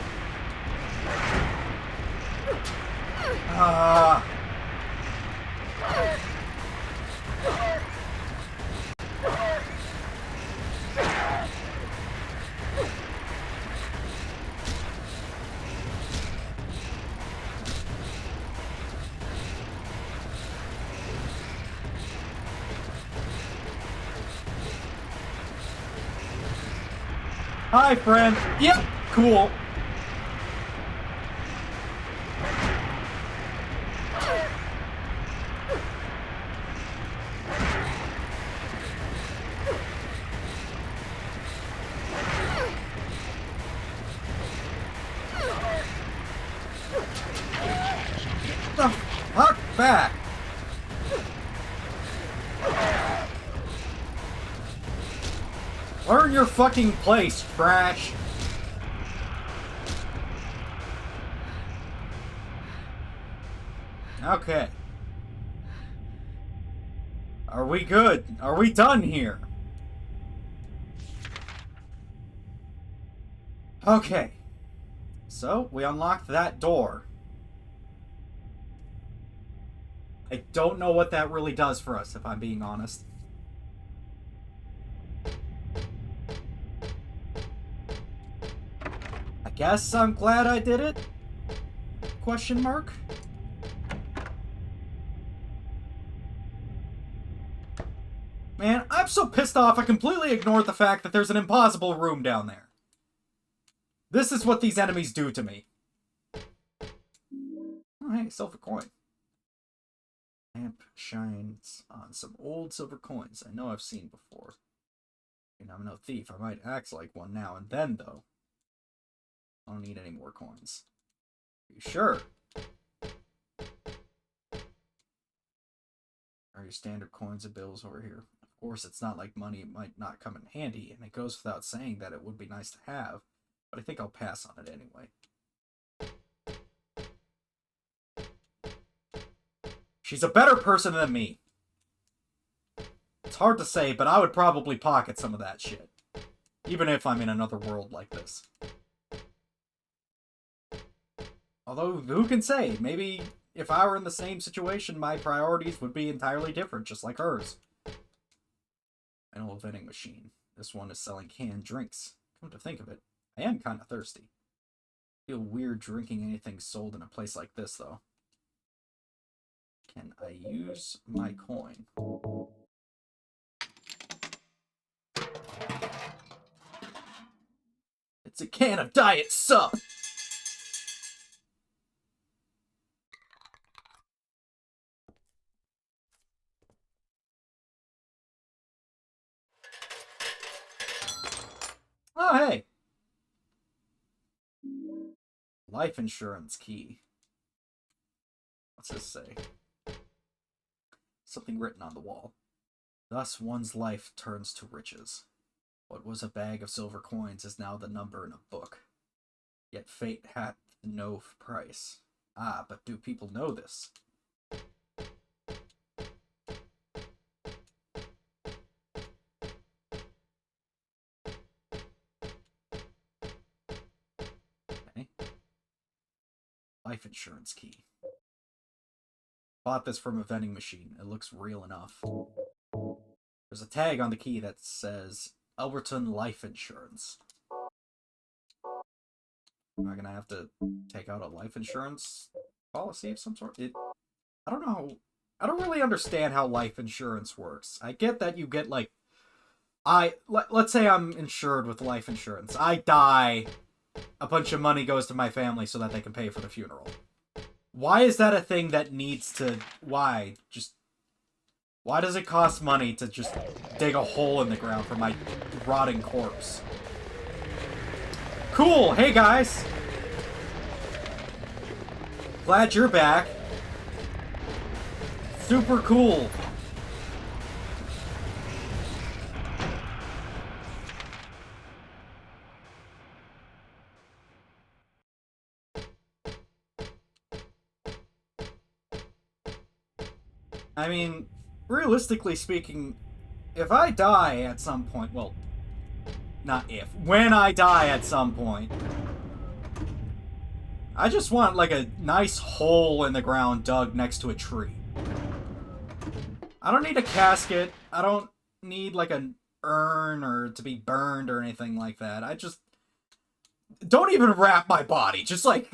Hi, friend. Yep, cool. The fuck back. Learn your fucking place, trash. Okay. Are we good? Are we done here? Okay. So, we unlocked that door. I don't know what that really does for us, if I'm being honest. I guess I'm glad I did it? Question mark? Man, I'm so pissed off I completely ignored the fact that there's an impossible room down there. This is what these enemies do to me. Oh, hey, silver coin. Lamp shines on some old silver coins I know I've seen before. And I'm no thief. I might act like one now and then, though. I don't need any more coins. Are you sure? Are your standard coins and bills over here? Of course, it's not like money might not come in handy, and it goes without saying that it would be nice to have, but I think I'll pass on it anyway. She's a better person than me. It's hard to say, but I would probably pocket some of that shit. Even if I'm in another world like this. Although, who can say? Maybe if I were in the same situation, my priorities would be entirely different, just like hers. An old vending machine. This one is selling canned drinks. Come to think of it, I am kind of thirsty. I feel weird drinking anything sold in a place like this, though. Can I use my coin? It's a can of Diet Sup! Oh, hey! Life insurance key. What's this say? Something written on the wall. Thus one's life turns to riches. What was a bag of silver coins is now the number in a book. Yet fate hath no price. Ah, but do people know this? Okay. Life insurance key. Bought this from a vending machine. It looks real enough. There's a tag on the key that says Elberton Life Insurance. Am I gonna have to take out a life insurance policy of some sort? I don't know. I don't really understand how life insurance works. I get that you get like, let's say I'm insured with life insurance. I die, a bunch of money goes to my family so that they can pay for the funeral. Why is that a thing that needs to... Why? Why does it cost money to just dig a hole in the ground for my rotting corpse? Cool! Hey, guys! Glad you're back. Super cool. I mean, realistically speaking, if I die at some point, well, not if, when I die at some point, I just want, like, a nice hole in the ground dug next to a tree. I don't need a casket. I don't need, like, an urn or to be burned or anything like that. I just... Don't even wrap my body. Just, like,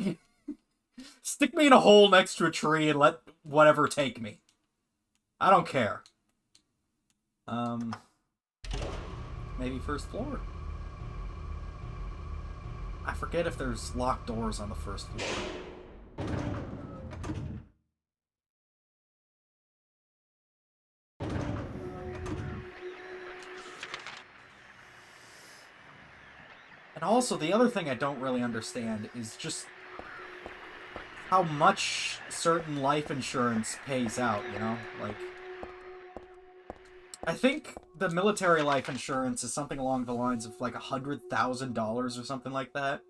stick me in a hole next to a tree and let whatever take me. I don't care. Maybe first floor? I forget if there's locked doors on the first floor. And also, the other thing I don't really understand is just how much certain life insurance pays out, you know? Like, I think the military life insurance is something along the lines of like $100,000 or something like that.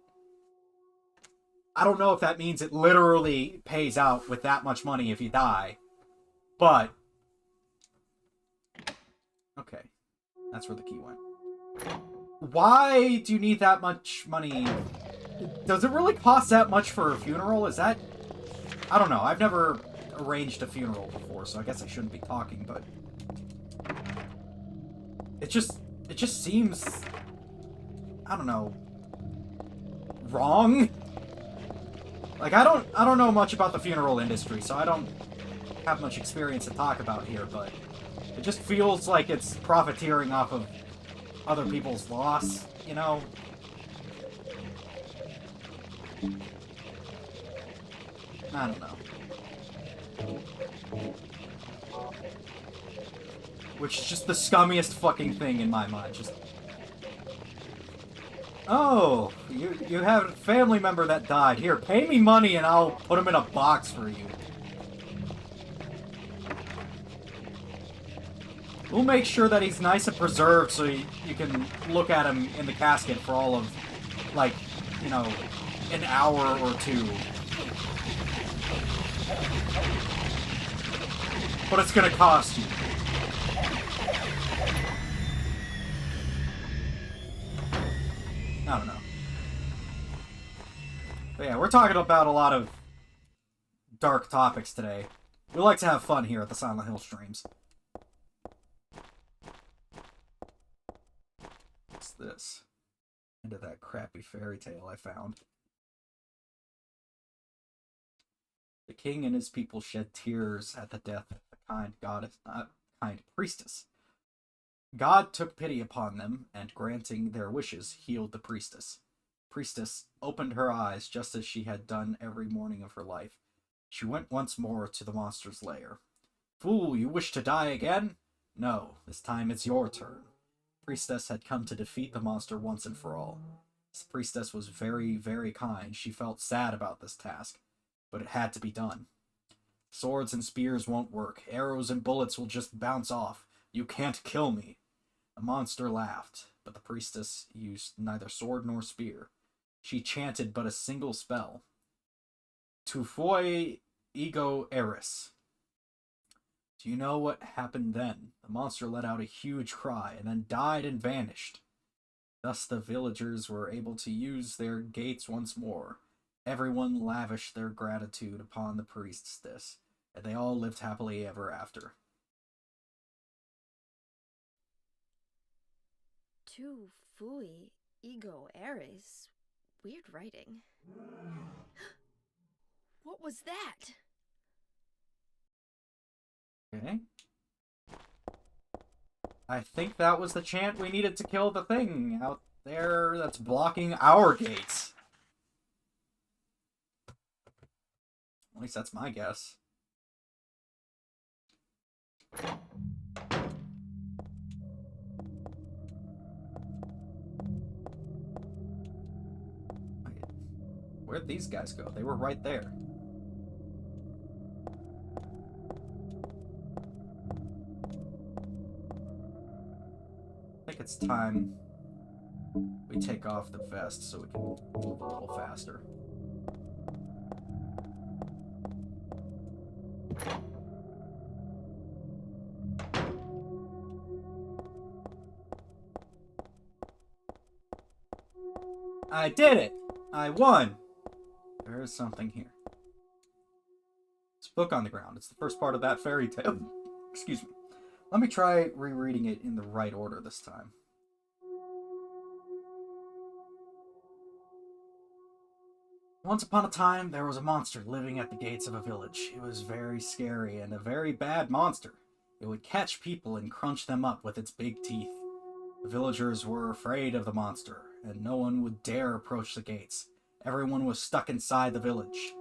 I don't know if that means it literally pays out with that much money if you die, but... Okay, that's where the key went. Why do you need that much money Does it really cost that much for a funeral? Is that... I don't know. I've never arranged a funeral before, so I guess I shouldn't be talking, but... It just seems... I don't know... wrong? Like, I don't know much about the funeral industry, so I don't have much experience to talk about here, but... It just feels like it's profiteering off of other people's loss, you know? I don't know. Which is just the scummiest fucking thing in my mind. Just... Oh, you have a family member that died. Here, pay me money and I'll put him in a box for you. We'll make sure that he's nice and preserved so you can look at him in the casket for all of, like, you know, an hour or two. But it's gonna cost you. I don't know. But yeah, we're talking about a lot of dark topics today. We like to have fun here at the Silent Hill streams. What's this? Into that crappy fairy tale I found. The king and his people shed tears at the death of the kind priestess. God took pity upon them, and granting their wishes, healed the priestess. Priestess opened her eyes just as she had done every morning of her life. She went once more to the monster's lair. Fool, you wish to die again? No, this time it's your turn. Priestess had come to defeat the monster once and for all. This priestess was very, very kind. She felt sad about this task, but it had to be done. Swords and spears won't work. Arrows and bullets will just bounce off. You can't kill me. The monster laughed, but the priestess used neither sword nor spear. She chanted but a single spell. Tu foi ego eris. Do you know what happened then? The monster let out a huge cry and then died and vanished. Thus the villagers were able to use their gates once more. Everyone lavished their gratitude upon the priestess, and they all lived happily ever after. Tu fui ego eris. Weird writing. What was that? Okay. I think that was the chant we needed to kill the thing out there that's blocking our gates. At least that's my guess. Where'd these guys go? They were right there. I think it's time we take off the vest so we can move a little faster. I did it! I won! There is something here. It's a book on the ground. It's the first part of that fairy tale. Excuse me. Let me try rereading it in the right order this time. Once upon a time, there was a monster living at the gates of a village. It was very scary and a very bad monster. It would catch people and crunch them up with its big teeth. The villagers were afraid of the monster, and no one would dare approach the gates. Everyone was stuck inside the village.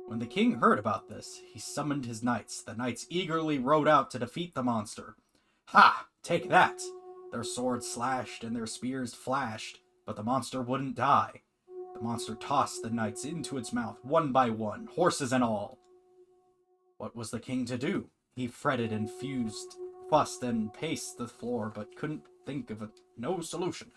When the king heard about this, he summoned his knights. The knights eagerly rode out to defeat the monster. Ha! Take that! Their swords slashed and their spears flashed, but the monster wouldn't die. The monster tossed the knights into its mouth, one by one, horses and all. What was the king to do? He fretted and fussed and paced the floor, but couldn't think of no solution.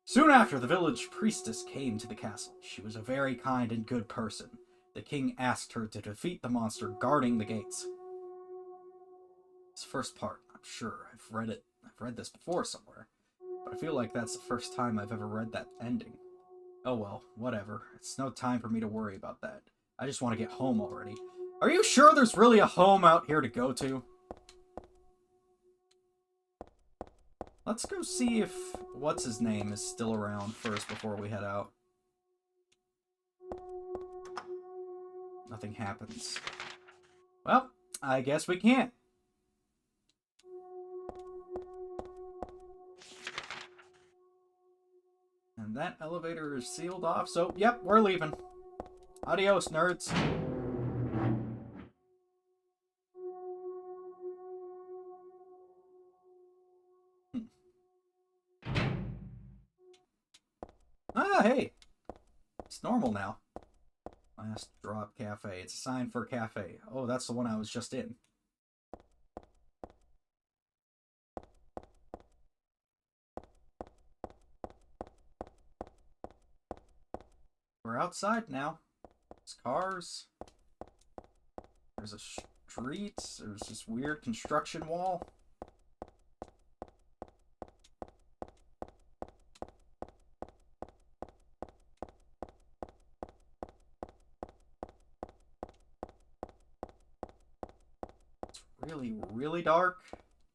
Soon after, the village priestess came to the castle. She was a very kind and good person. The king asked her to defeat the monster guarding the gates. This first part, I'm sure I've read it. I've read this before somewhere, but I feel like that's the first time I've ever read that ending. Oh well, whatever. It's no time for me to worry about that. I just want to get home already. Are you sure there's really a home out here to go to? Let's go see if what's-his-name is still around first before we head out. Nothing happens. Well, I guess we can't. And that elevator is sealed off, so yep, we're leaving. Adios, nerds. Ah, hey! It's normal now. Last Drop Cafe. It's a sign for a cafe. Oh, that's the one I was just in. We're outside now. There's cars. There's a street. There's this weird construction wall. It's really, really dark.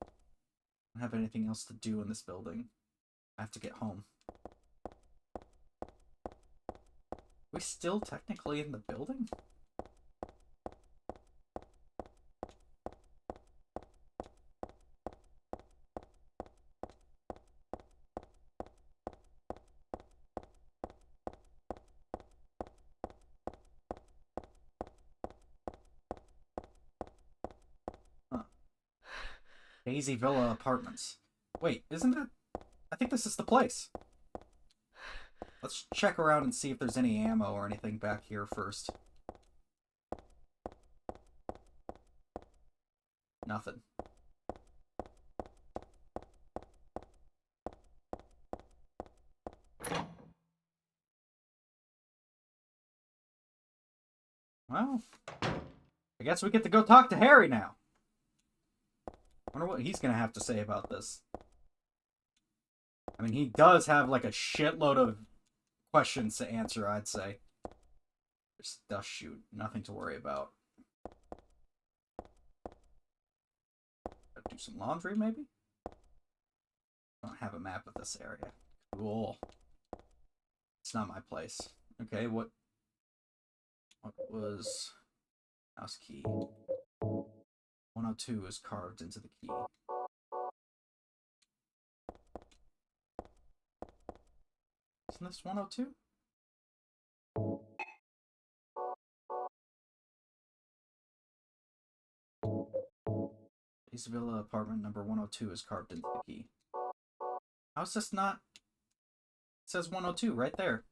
I don't have anything else to do in this building. I have to get home. We still technically in the building? Huh. Daisy Villa Apartments. Wait, isn't that... I think this is the place. Let's check around and see if there's any ammo or anything back here first. Nothing. Well, I guess we get to go talk to Harry now. Wonder what he's gonna have to say about this. I mean, he does have like a shitload of questions to answer, I'd say. There's dust chute, nothing to worry about. Do some laundry, maybe? Don't have a map of this area. Cool. It's not my place. Okay, what was house key? 102 is carved into the key. Isn't this 102? East Villa apartment number 102 is carved into the key. How's this not? It says 102 right there.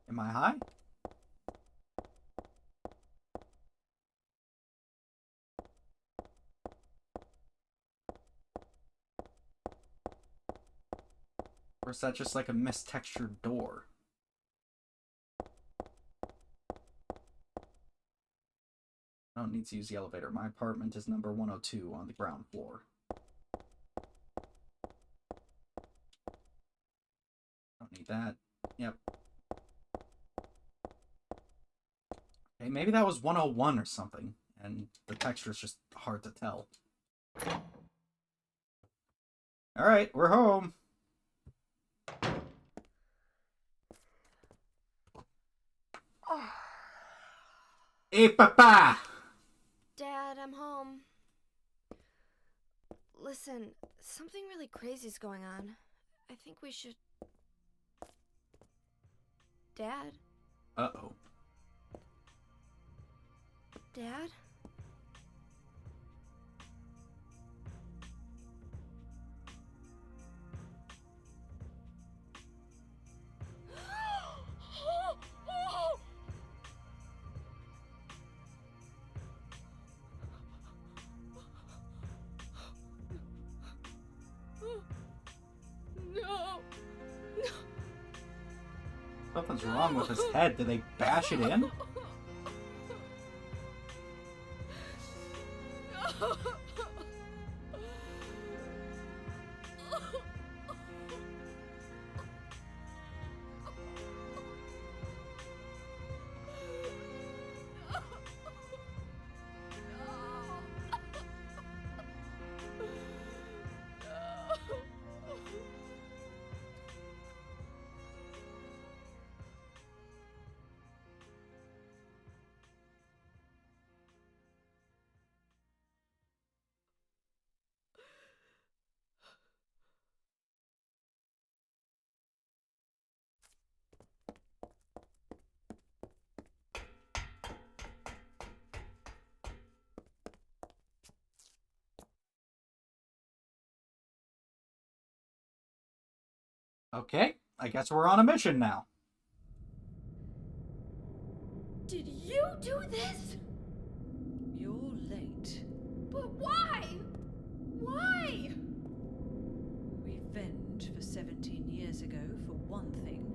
Am I high? Or is that just like a mistextured door? I don't need to use the elevator. My apartment is number 102 on the ground floor. Don't need that. Yep. Okay, maybe that was 101 or something, and the texture is just hard to tell. Alright, we're home. Hey, papa! Dad, I'm home. Listen, something really crazy's going on. I think we should... Dad? Uh-oh. Dad? No. Something's wrong with his head. Did they bash it in? Okay, I guess we're on a mission now. Did you do this? You're late. But why? Why? Revenge for 17 years ago, for one thing.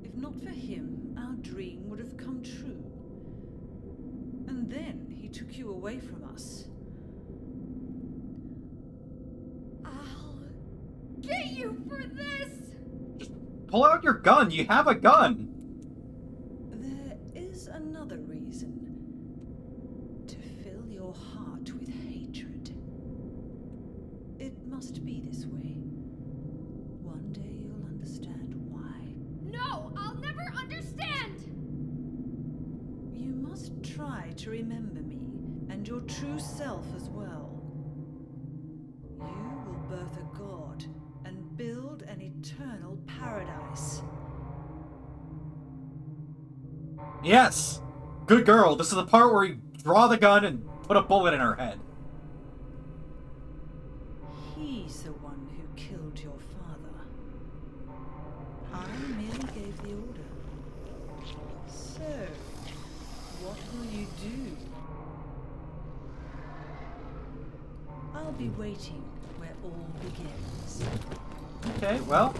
If not for him, our dream would have come true. And then he took you away from us. I'll get you for this! Pull out your gun. You have a gun. There is another reason. To fill your heart with hatred. It must be this way. One day you'll understand why. No, I'll never understand! You must try to remember me, and your true self as well. You will birth a god, and build an eternal paradise. Yes. Good girl. This is the part where you draw the gun and put a bullet in her head. He's the one who killed your father. I merely gave the order. So, what will you do? I'll be waiting where all begins. Okay, well,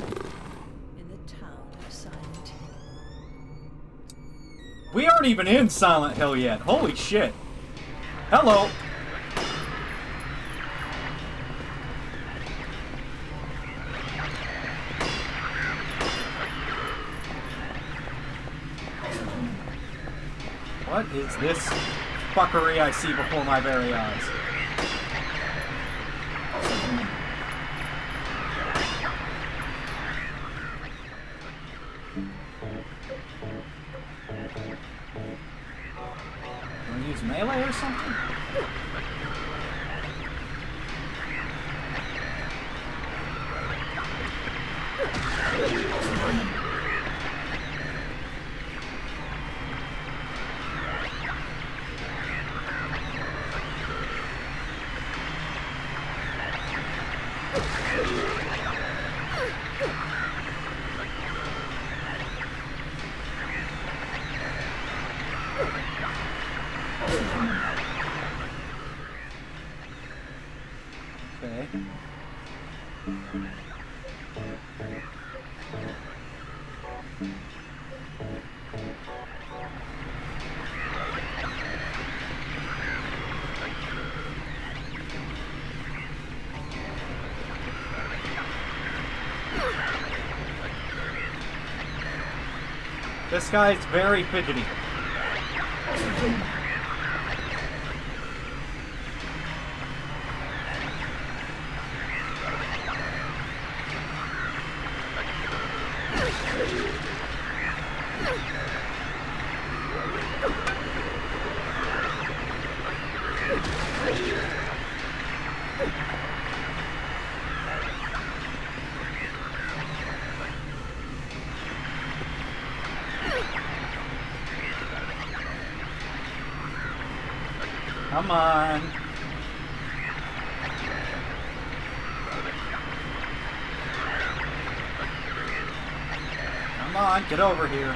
In the town of Silent Hill. we aren't even in Silent Hill yet. Holy shit. Hello. What is this fuckery I see before my very eyes? Wanna use melee or something? Okay. This guy's very fidgety. Come on. Come on, get over here.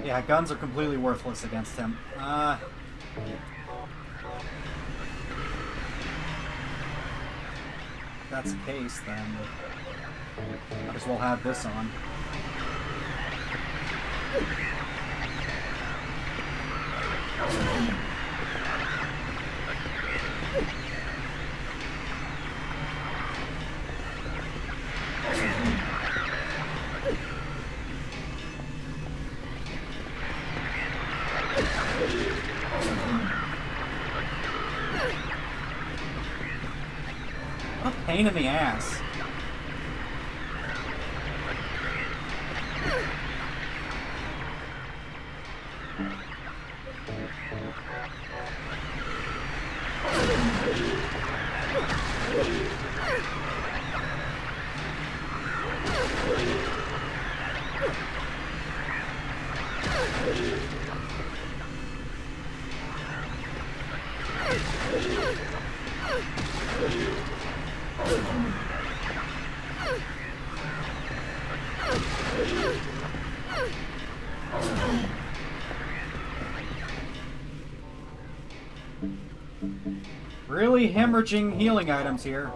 Yeah, guns are completely worthless against him. If that's the case, then might as well have this on. What a pain in the ass. Really hemorrhaging healing items here.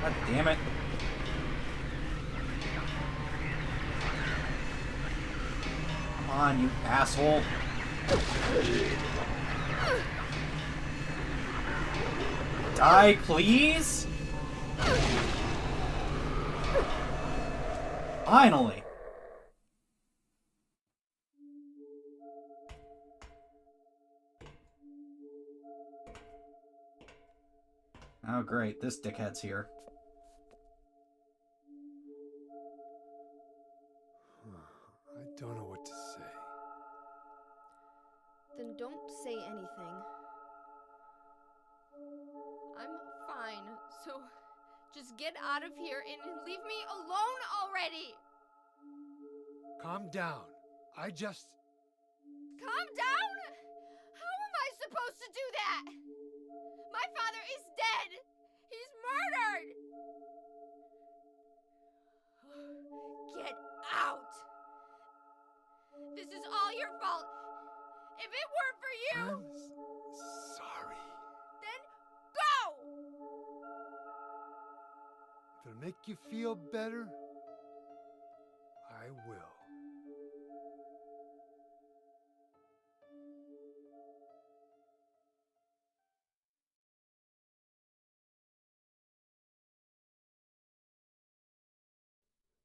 God damn it. Come on, you asshole. Die, please? Finally. Oh great, this dickhead's here. I don't know what to say. Then don't say anything. I'm fine, so just get out of here and leave me alone already! Calm down. I just... Calm down? How am I supposed to do that? My father is dead! He's murdered! Get out! This is all your fault! If it weren't for you, I'm sorry. then go! If it'll make you feel better, I will.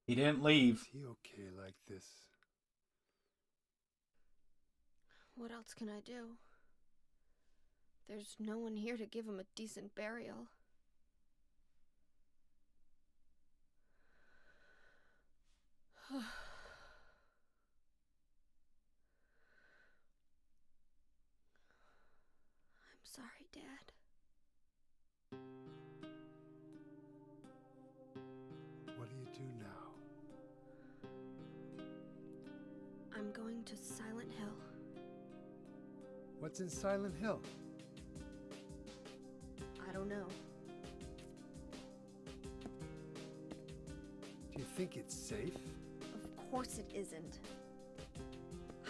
He didn't leave. Is he okay like this? What else can I do? There's no one here to give him a decent burial. I'm sorry, Dad. What do you do now? I'm going to Silent Hill. What's in Silent Hill? I don't know. Do you think it's safe? Of course it isn't.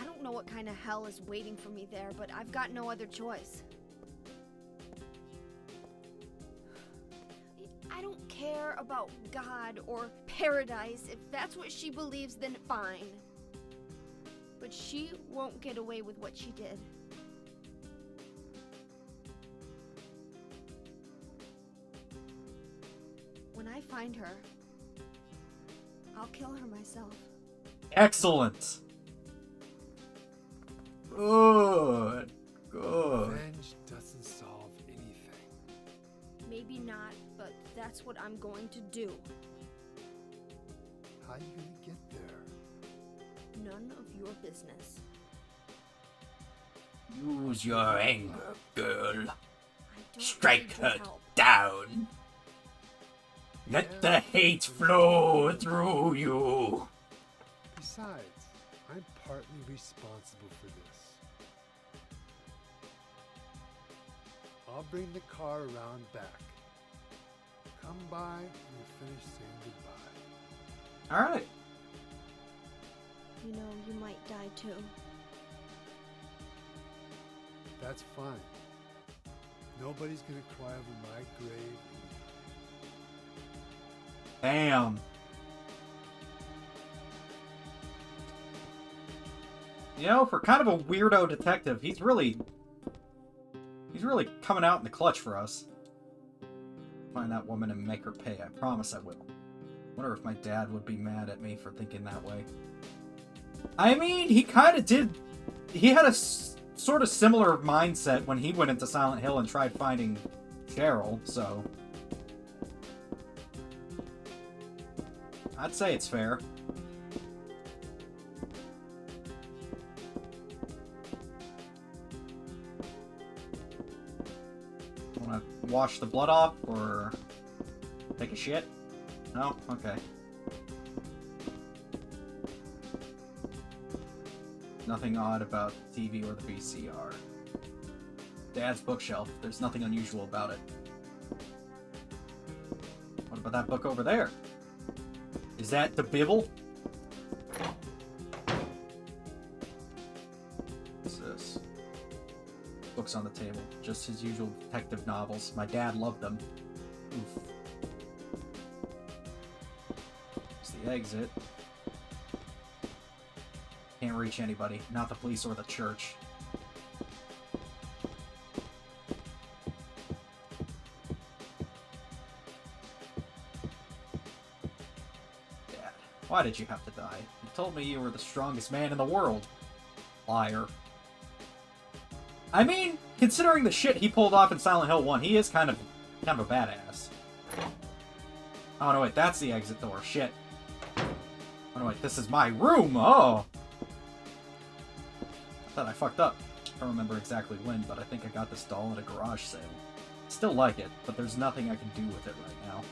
I don't know what kind of hell is waiting for me there, but I've got no other choice. I don't care about God or paradise. If that's what she believes, then fine. But she won't get away with what she did. When I find her, I'll kill her myself. Excellent. Good. Good. Revenge doesn't solve anything. Maybe not, but that's what I'm going to do. How are you gonna get there? None of your business. Use your anger, girl. I don't Strike need your her help. down. Let the hate flow through you. Besides, I'm partly responsible for this. I'll bring the car around back. Come by when you finish saying goodbye. Alright. You know, you might die too. That's fine. Nobody's gonna cry over my grave. Damn. You know, for kind of a weirdo detective, he's really coming out in the clutch for us. Find that woman and make her pay. I promise I will. Wonder if my dad would be mad at me for thinking that way. I mean, he kind of did. He had a sort of similar mindset when he went into Silent Hill and tried finding Cheryl, so I'd say it's fair. Want to wash the blood off or take a shit? No? Okay. Nothing odd about the TV or the VCR. Dad's bookshelf. There's nothing unusual about it. What about that book over there? Is that the Bible? What's this? Books on the table. Just his usual detective novels. My dad loved them. Oof. It's the exit. Can't reach anybody. Not the police or the church. Dad, why did you have to die? You told me you were the strongest man in the world. Liar. I mean, considering the shit he pulled off in Silent Hill 1, he is kind of a badass. Oh no, wait, that's the exit door. Shit. Oh no, wait, this is my room! Oh! I thought I fucked up. I don't remember exactly when, but I think I got this doll at a garage sale. Still like it, but there's nothing I can do with it right now.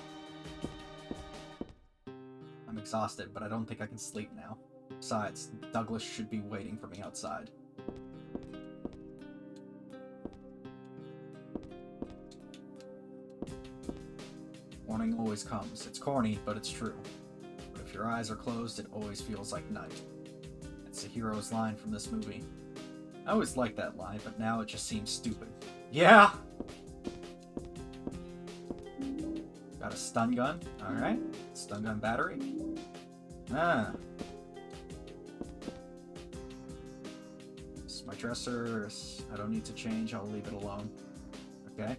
I'm exhausted, but I don't think I can sleep now. Besides, Douglas should be waiting for me outside. Morning always comes. It's corny, but it's true. But if your eyes are closed, it always feels like night. It's the hero's line from this movie. I always liked that line, but now it just seems stupid. Yeah! Got a stun gun. Alright. Stun gun battery. Ah. This is my dresser. I don't need to change. I'll leave it alone. Okay.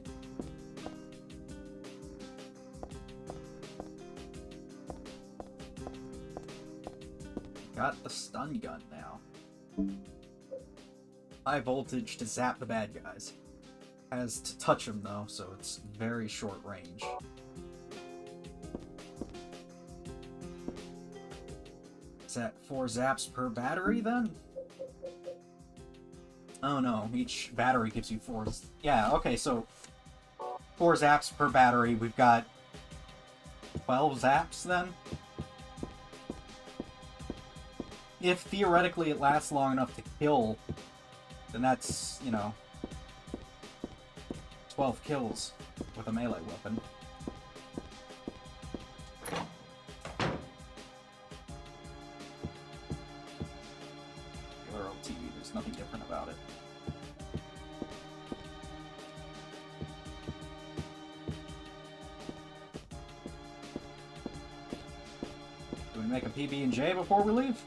Got the stun gun now. High voltage to zap the bad guys. Has to touch them though, so it's very short range. Is that 4 zaps per battery then? Oh no, each battery gives you 4. Yeah, okay, so 4 zaps per battery. We've got 12 zaps then? If theoretically it lasts long enough to kill, then that's, you know, 12 kills with a melee weapon. Regular old TV, there's nothing different about it. Do we make a PB&J before we leave?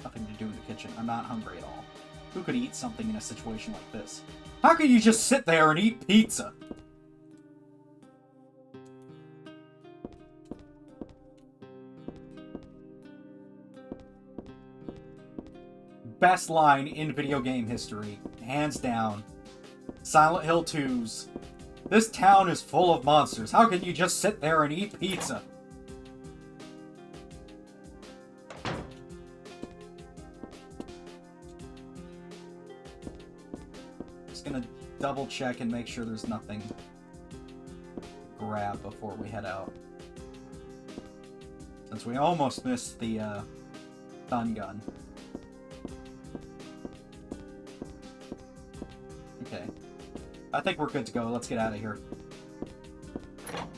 Nothing to do in the kitchen. I'm not hungry at all. Who could eat something in a situation like this? How could you just sit there and eat pizza? Best line in video game history. Hands down. Silent Hill 2's. This town is full of monsters. How can you just sit there and eat pizza? Gonna double check and make sure there's nothing to grab before we head out. Since we almost missed the stun gun. Okay. I think we're good to go. Let's get out of here.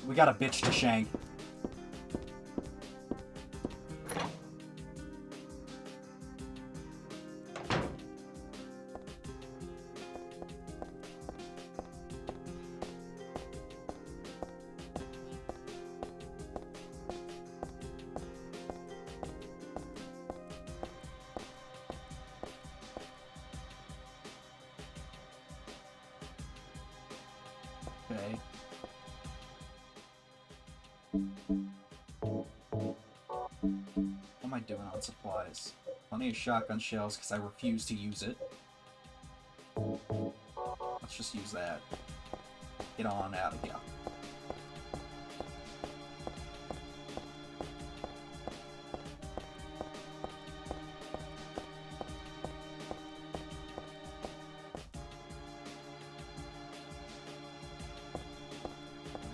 We got a bitch to shank. What am I doing on supplies? Plenty of shotgun shells because I refuse to use it. Let's just use that. Get on out of here.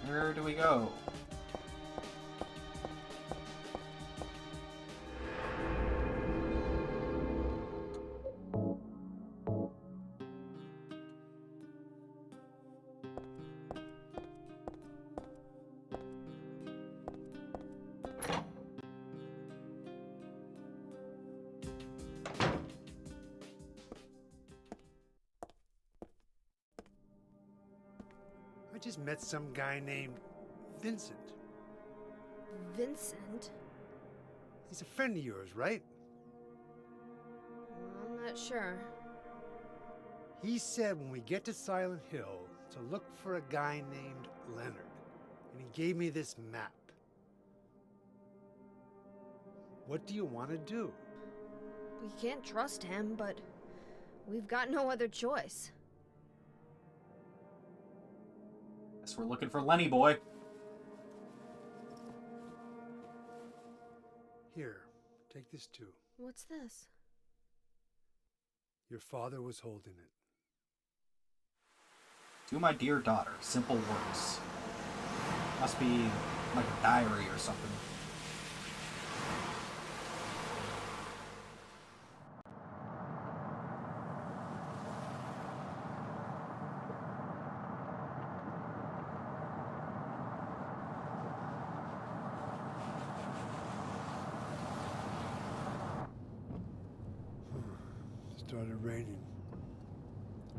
Where do we go? I just met some guy named Vincent. Vincent? He's a friend of yours, right? I'm not sure. He said when we get to Silent Hill to look for a guy named Leonard. And he gave me this map. What do you want to do? We can't trust him, but we've got no other choice. Guess we're looking for Lenny boy. Here, take this too. What's this? Your father was holding it. To my dear daughter, simple words. Must be like a diary or something. Started raining.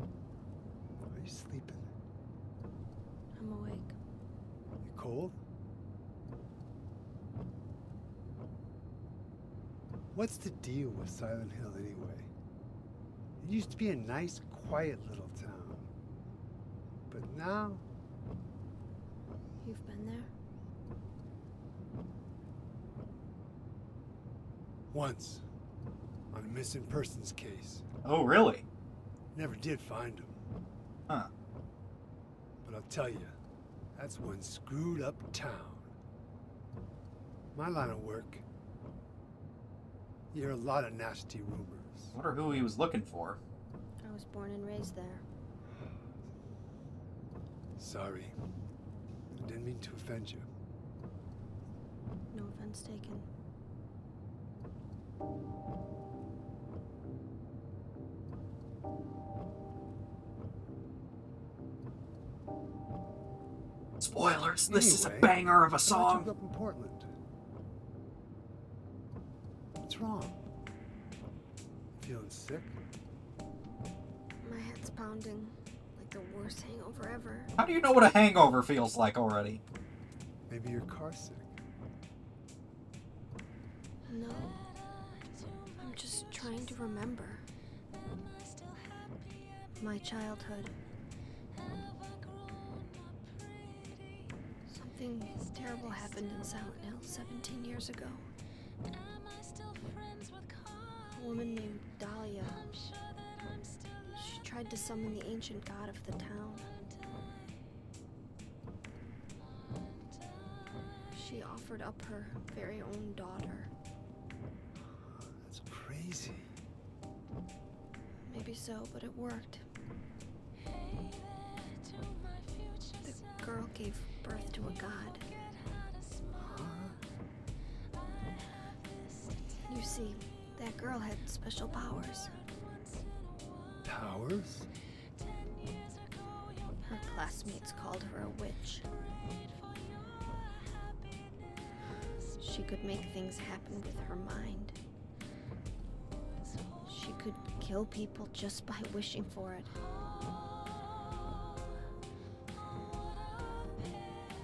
Are you sleeping? I'm awake. You cold? What's the deal with Silent Hill anyway? It used to be a nice, quiet little town. But now, You've been there? once, on a missing persons case. Oh, really? Never did find him. Huh. But I'll tell you, that's one screwed up town. My line of work, you hear a lot of nasty rumors. Wonder who he was looking for. I was born and raised there. Sorry. I didn't mean to offend you. No offense taken. Spoilers, this is a Anyway, banger of a I thought you song. grew up in Portland. What's wrong? Feeling sick? My head's pounding like the worst hangover ever. How do you know what a hangover feels like already? Maybe you're car sick. No. I'm just trying to remember. My childhood. Something terrible happened in Silent Hill 17 years ago. A woman named Dahlia. She tried to summon the ancient god of the town. She offered up her very own daughter. That's crazy. Maybe so, but it worked. The girl gave birth to a god. You see, that girl had special powers. Powers? Her classmates called her a witch. She could make things happen with her mind. She could kill people just by wishing for it.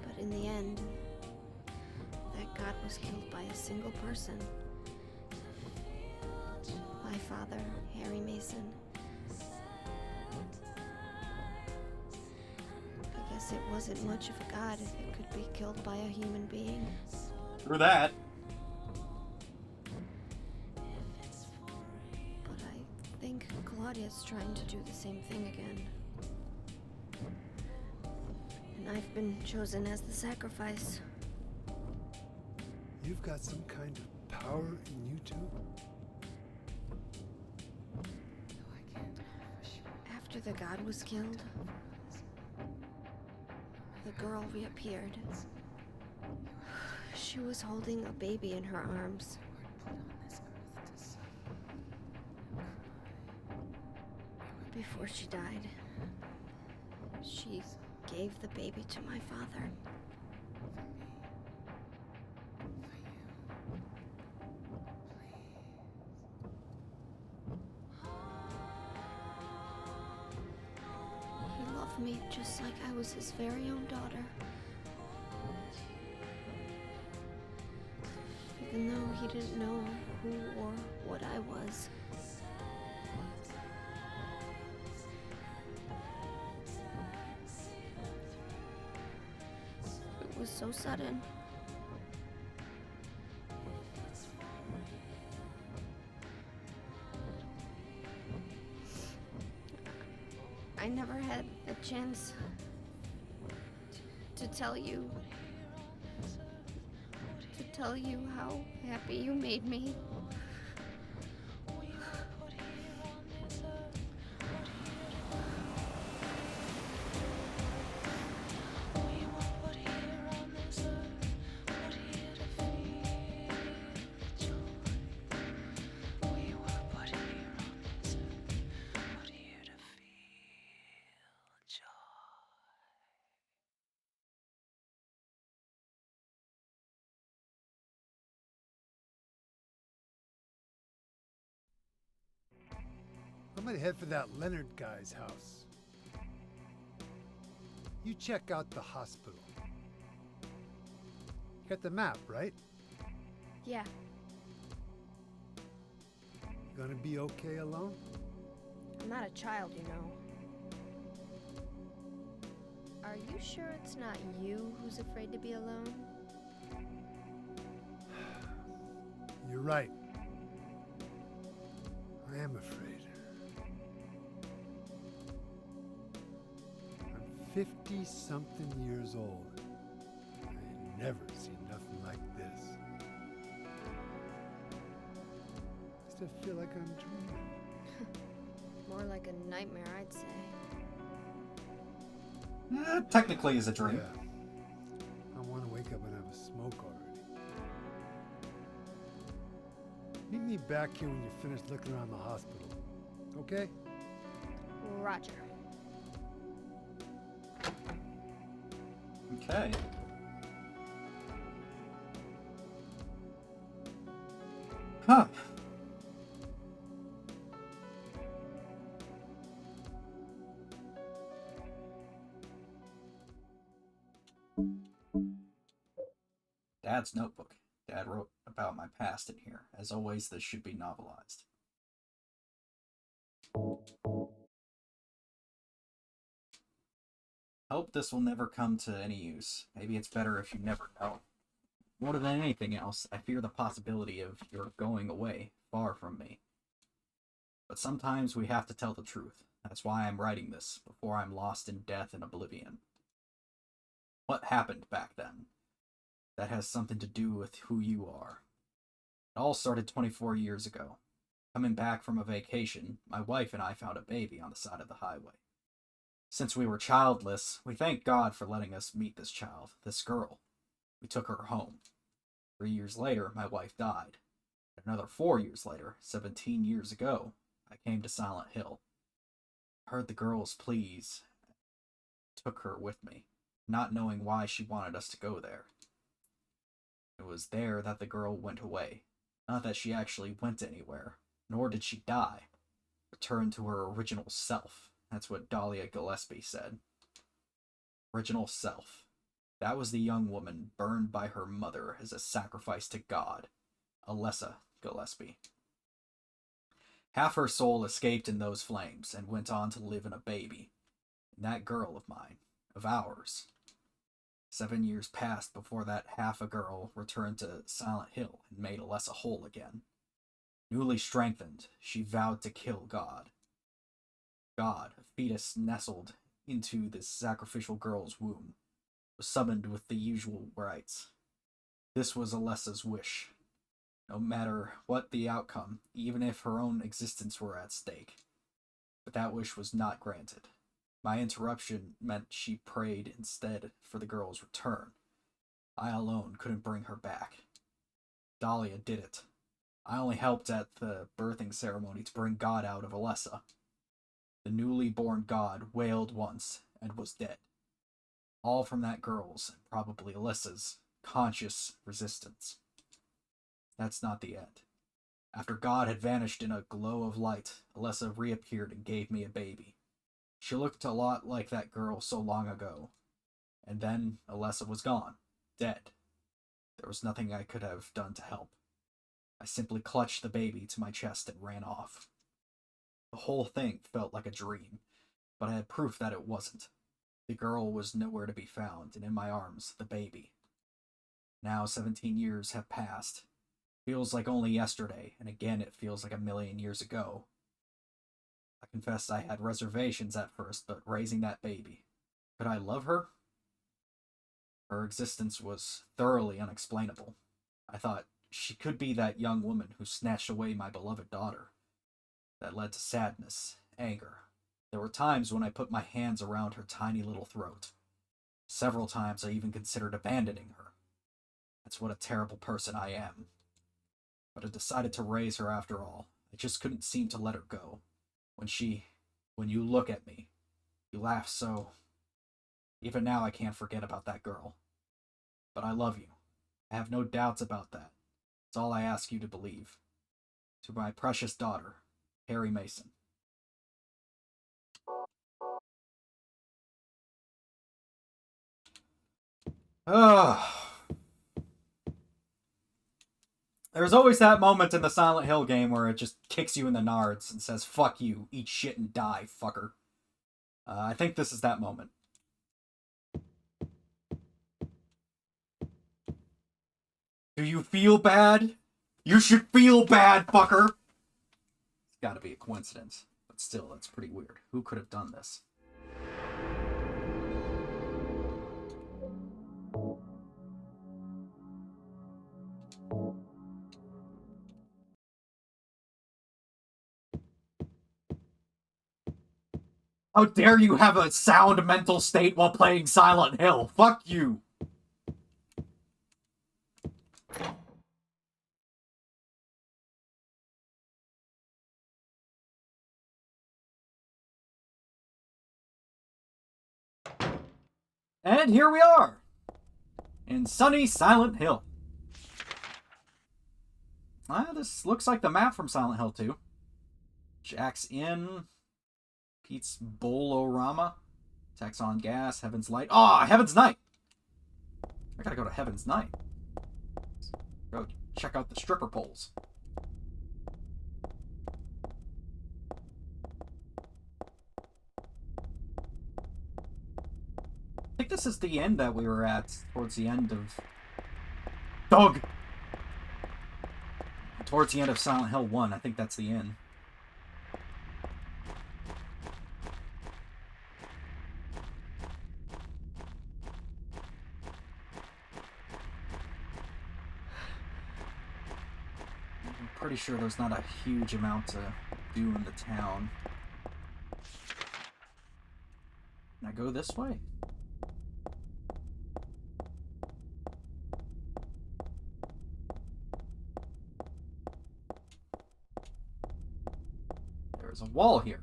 But in the end, that god was killed by a single person. My father, Harry Mason. I guess guess it wasn't much of a god if it could be killed by a human being. Through that. But I think Claudia's trying to do the same thing again. And I've been chosen as the sacrifice. You've got some kind of power in you too? After the god was killed, the girl reappeared. She was holding a baby in her arms. Before she died, she gave the baby to my father. He loved me just like I was his very own daughter. Even though he didn't know who or what I was. It was so sudden. I never had a chance to tell you how happy you made me. I'm gonna head for that Leonard guy's house. You check out the hospital. You got the map, right? Yeah, You gonna be okay alone? I'm not a child, you know. Are you sure it's not you who's afraid to be alone? You're right. I am afraid. I'm 50-something years old. I ain't never seen nothing like this. Still feel like I'm dreaming. More like a nightmare, I'd say. Technically is a dream. Yeah. I want to wake up and have a smoke already. Meet me back here when you're finished looking around the hospital. Okay? Roger. Okay. Huh. Dad's notebook. Dad wrote about my past in here. As always, this should be novelized. Hope this will never come to any use. Maybe it's better if you never know. More than anything else, I fear the possibility of your going away, far from me. But sometimes we have to tell the truth. That's why I'm writing this, before I'm lost in death and oblivion. What happened back then? That has something to do with who you are. It all started 24 years ago. Coming back from a vacation, my wife and I found a baby on the side of the highway. Since we were childless, we thank God for letting us meet this child, this girl. We took her home. 3 years later, my wife died. Another 4 years later, 17 years ago, I came to Silent Hill. Heard the girl's pleas, took her with me, not knowing why she wanted us to go there. It was there that the girl went away. Not that she actually went anywhere, nor did she die. Returned to her original self. That's what Dahlia Gillespie said. Original self. That was the young woman burned by her mother as a sacrifice to God, Alessa Gillespie. Half her soul escaped in those flames and went on to live in a baby. And that girl of mine, of ours. 7 years passed before that half a girl returned to Silent Hill and made Alessa whole again. Newly strengthened, she vowed to kill God. God, a fetus nestled into this sacrificial girl's womb, was summoned with the usual rites. This was Alessa's wish. No matter what the outcome, even if her own existence were at stake. But that wish was not granted. My interruption meant she prayed instead for the girl's return. I alone couldn't bring her back. Dahlia did it. I only helped at the birthing ceremony to bring God out of Alessa. The newly born God wailed once and was dead. All from that girl's, and probably Alessa's, conscious resistance. That's not the end. After God had vanished in a glow of light, Alessa reappeared and gave me a baby. She looked a lot like that girl so long ago. And then Alessa was gone, dead. There was nothing I could have done to help. I simply clutched the baby to my chest and ran off. The whole thing felt like a dream, but I had proof that it wasn't. The girl was nowhere to be found, and in my arms, the baby. Now 17 years have passed. Feels like only yesterday, and again it feels like a million years ago. I confess I had reservations at first, but raising that baby, could I love her? Her existence was thoroughly unexplainable. I thought she could be that young woman who snatched away my beloved daughter. That led to sadness, anger. There were times when I put my hands around her tiny little throat. Several times I even considered abandoning her. That's what a terrible person I am. But I decided to raise her after all. I just couldn't seem to let her go. When you look at me, you laugh so. Even now I can't forget about that girl. But I love you. I have no doubts about that. It's all I ask you to believe. To my precious daughter, Perry Mason. There's always that moment in the Silent Hill game where it just kicks you in the nards and says, fuck you, eat shit and die, fucker. I think this is that moment. Do you feel bad? You should feel bad, fucker! It's gotta be a coincidence. But still, that's pretty weird. Who could have done this? How dare you have a sound mental state while playing Silent Hill? Fuck you! And here we are! In sunny Silent Hill. This looks like the map from Silent Hill 2. Jack's Inn. Pete's Bolorama. Taxon Gas. Heaven's Light. Ah, Heaven's Night! I gotta go to Heaven's Night. Go check out the stripper poles. I think this is the end that we were at towards the end of... Dog! Towards the end of Silent Hill 1, I think that's the end. I'm pretty sure there's not a huge amount to do in the town. Can I go this way? There's a wall here.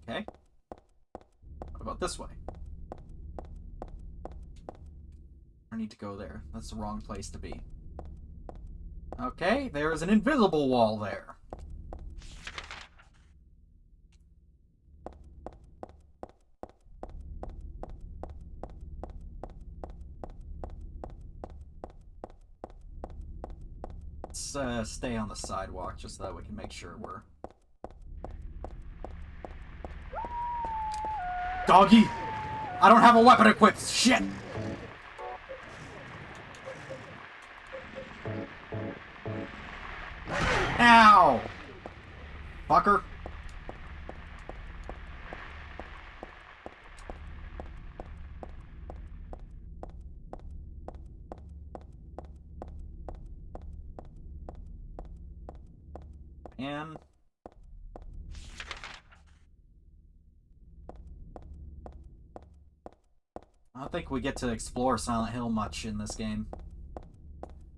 Okay. What about this way? I need to go there. That's the wrong place to be. Okay, there is an invisible wall there. Let's stay on the sidewalk just so that we can make sure we're... Doggy! I don't have a weapon equipped! Shit! Ow! Fucker. And I don't think we get to explore Silent Hill much in this game.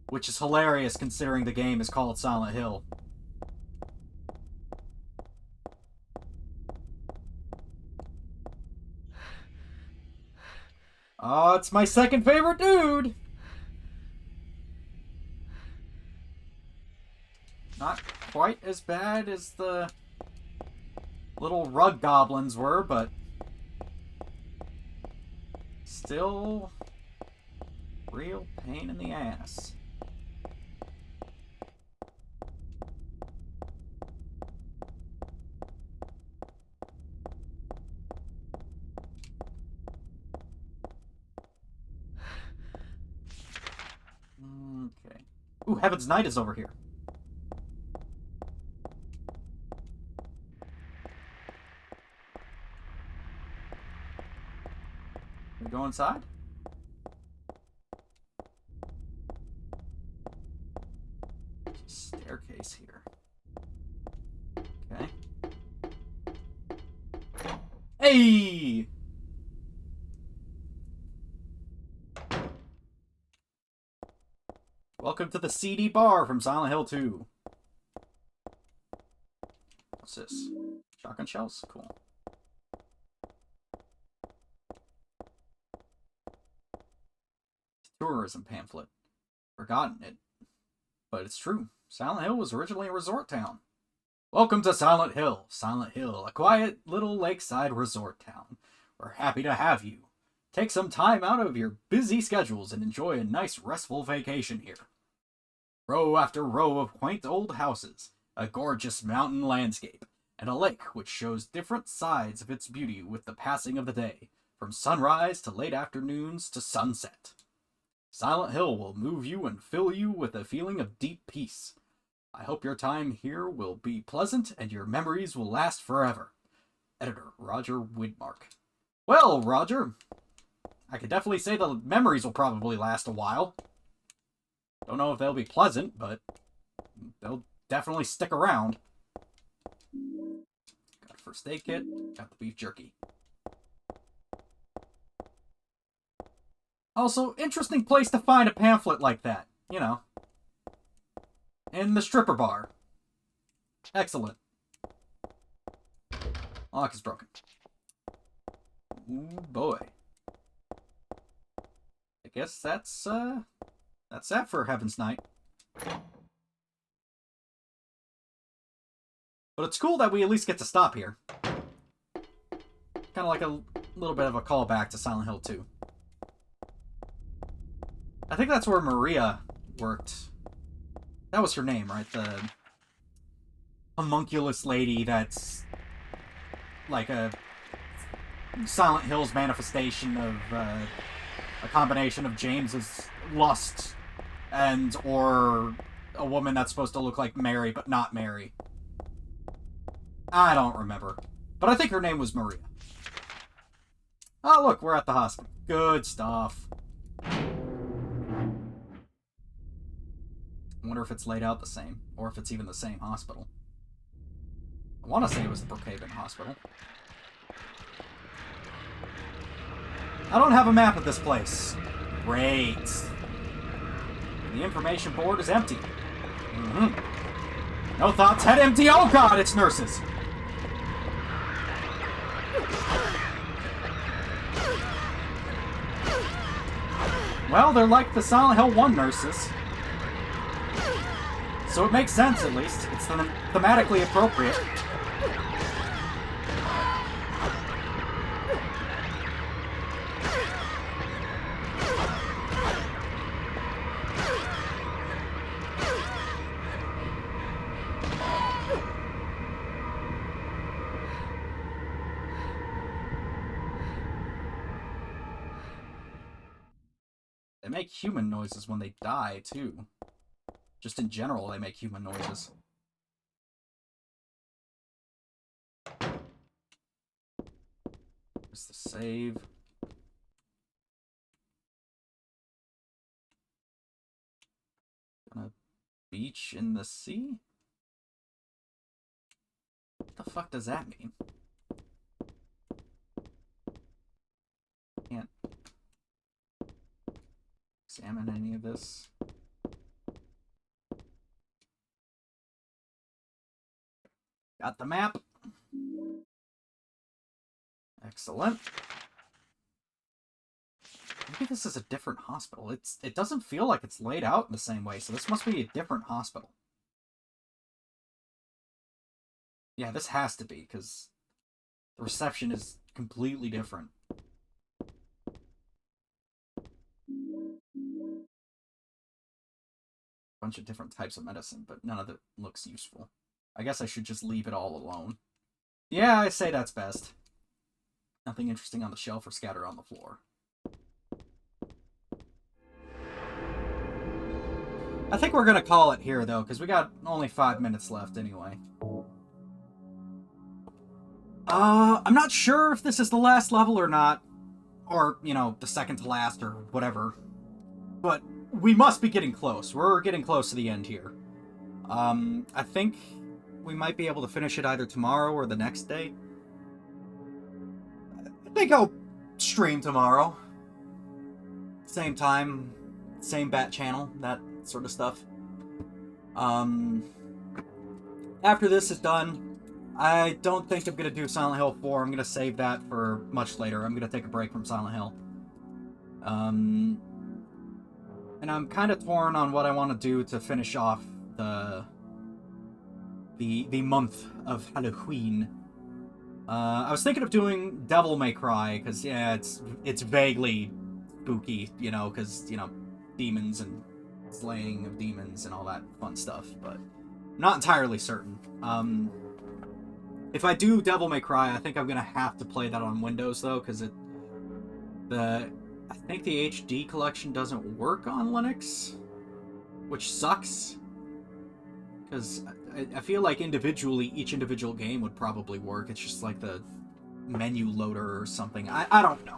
Which is hilarious considering the game is called Silent Hill. Oh, it's my second favorite dude! Not quite as bad as the little rug goblins were, but still real pain in the ass. Okay. Ooh, Heaven's Knight is over here. We go inside? There's a staircase here. Okay. Hey! Welcome to the CD bar from Silent Hill 2. What's this? Shotgun shells? Cool. Tourism pamphlet. Forgotten it. But it's true. Silent Hill was originally a resort town. Welcome to Silent Hill. Silent Hill, a quiet little lakeside resort town. We're happy to have you. Take some time out of your busy schedules and enjoy a nice restful vacation here. Row after row of quaint old houses, a gorgeous mountain landscape, and a lake which shows different sides of its beauty with the passing of the day, from sunrise to late afternoons to sunset. Silent Hill will move you and fill you with a feeling of deep peace. I hope your time here will be pleasant and your memories will last forever. Editor, Roger Widmark. Well, Roger, I could definitely say the memories will probably last a while. Don't know if they'll be pleasant, but they'll definitely stick around. Got a first aid kit, got the beef jerky. Also, interesting place to find a pamphlet like that, you know. In the stripper bar. Excellent. Lock is broken. Ooh, boy. I guess that's that for Heaven's Knight. But it's cool that we at least get to stop here. Kind of like a little bit of a callback to Silent Hill 2. I think that's where Maria worked. That was her name, right? The homunculus lady that's like a Silent Hill's manifestation of a combination of James's lust and or a woman that's supposed to look like Mary but not Mary. I don't remember. But I think her name was Maria. Oh, look, we're at the hospital. Good stuff. I wonder if it's laid out the same, or if it's even the same hospital. I want to say it was the Brookhaven Hospital. I don't have a map of this place. Great. The information board is empty. No thoughts, head empty. Oh god, it's nurses. Well, they're like the Silent Hill 1 nurses. So it makes sense, at least. It's thematically appropriate. They make human noises when they die, too. Just in general, they make human noises. There's the save. On a beach in the sea? What the fuck does that mean? Can't examine any of this. Got the map. Excellent. Maybe this is a different hospital. It doesn't feel like it's laid out in the same way, so this must be a different hospital. Yeah, this has to be, because the reception is completely different. Bunch of different types of medicine, but none of it looks useful. I guess I should just leave it all alone. Yeah, I say that's best. Nothing interesting on the shelf or scattered on the floor. I think we're gonna call it here, though, because we got only 5 minutes left anyway. I'm not sure if this is the last level or not. Or, you know, the second to last or whatever. But we must be getting close. We're getting close to the end here. I think we might be able to finish it either tomorrow or the next day. I think I'll stream tomorrow. Same time, same bat channel, that sort of stuff. After this is done, I don't think I'm going to do Silent Hill 4. I'm going to save that for much later. I'm going to take a break from Silent Hill. And I'm kind of torn on what I want to do to finish off the month of Halloween. I was thinking of doing Devil May Cry, because, yeah, it's vaguely spooky, you know, because, you know, demons and slaying of demons and all that fun stuff, but I'm not entirely certain. If I do Devil May Cry, I think I'm gonna have to play that on Windows, though, because I think the HD collection doesn't work on Linux, which sucks, because I feel like individually, each individual game would probably work. It's just like the menu loader or something. I don't know.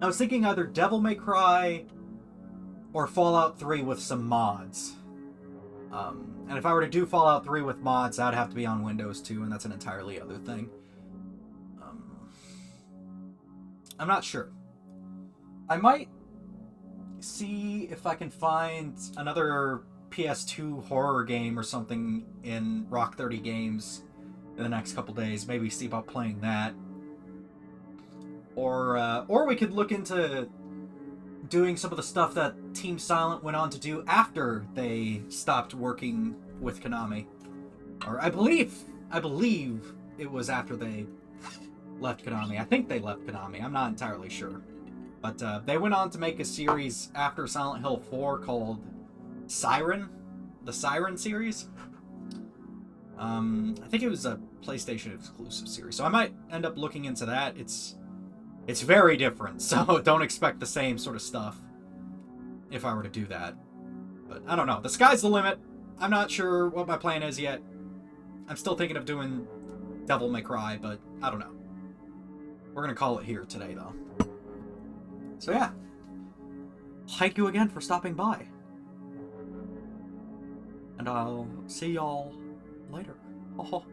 I was thinking either Devil May Cry or Fallout 3 with some mods. And if I were to do Fallout 3 with mods, that would have to be on Windows too, and that's an entirely other thing. I'm not sure. I might see if I can find another PS2 horror game or something in Rock 30 Games in the next couple days. Maybe see about playing that. Or we could look into doing some of the stuff that Team Silent went on to do after they stopped working with Konami. Or I believe it was after they left Konami. I think they left Konami. I'm not entirely sure. But they went on to make a series after Silent Hill 4 called Siren. The Siren series. I think it was a PlayStation exclusive series. So I might end up looking into that. It's very different, so don't expect the same sort of stuff if I were to do that. But I don't know. The sky's the limit. I'm not sure what my plan is yet. I'm still thinking of doing Devil May Cry, but I don't know. We're gonna call it here today, though. So yeah. Thank you again for stopping by. And I'll see y'all later. Oh.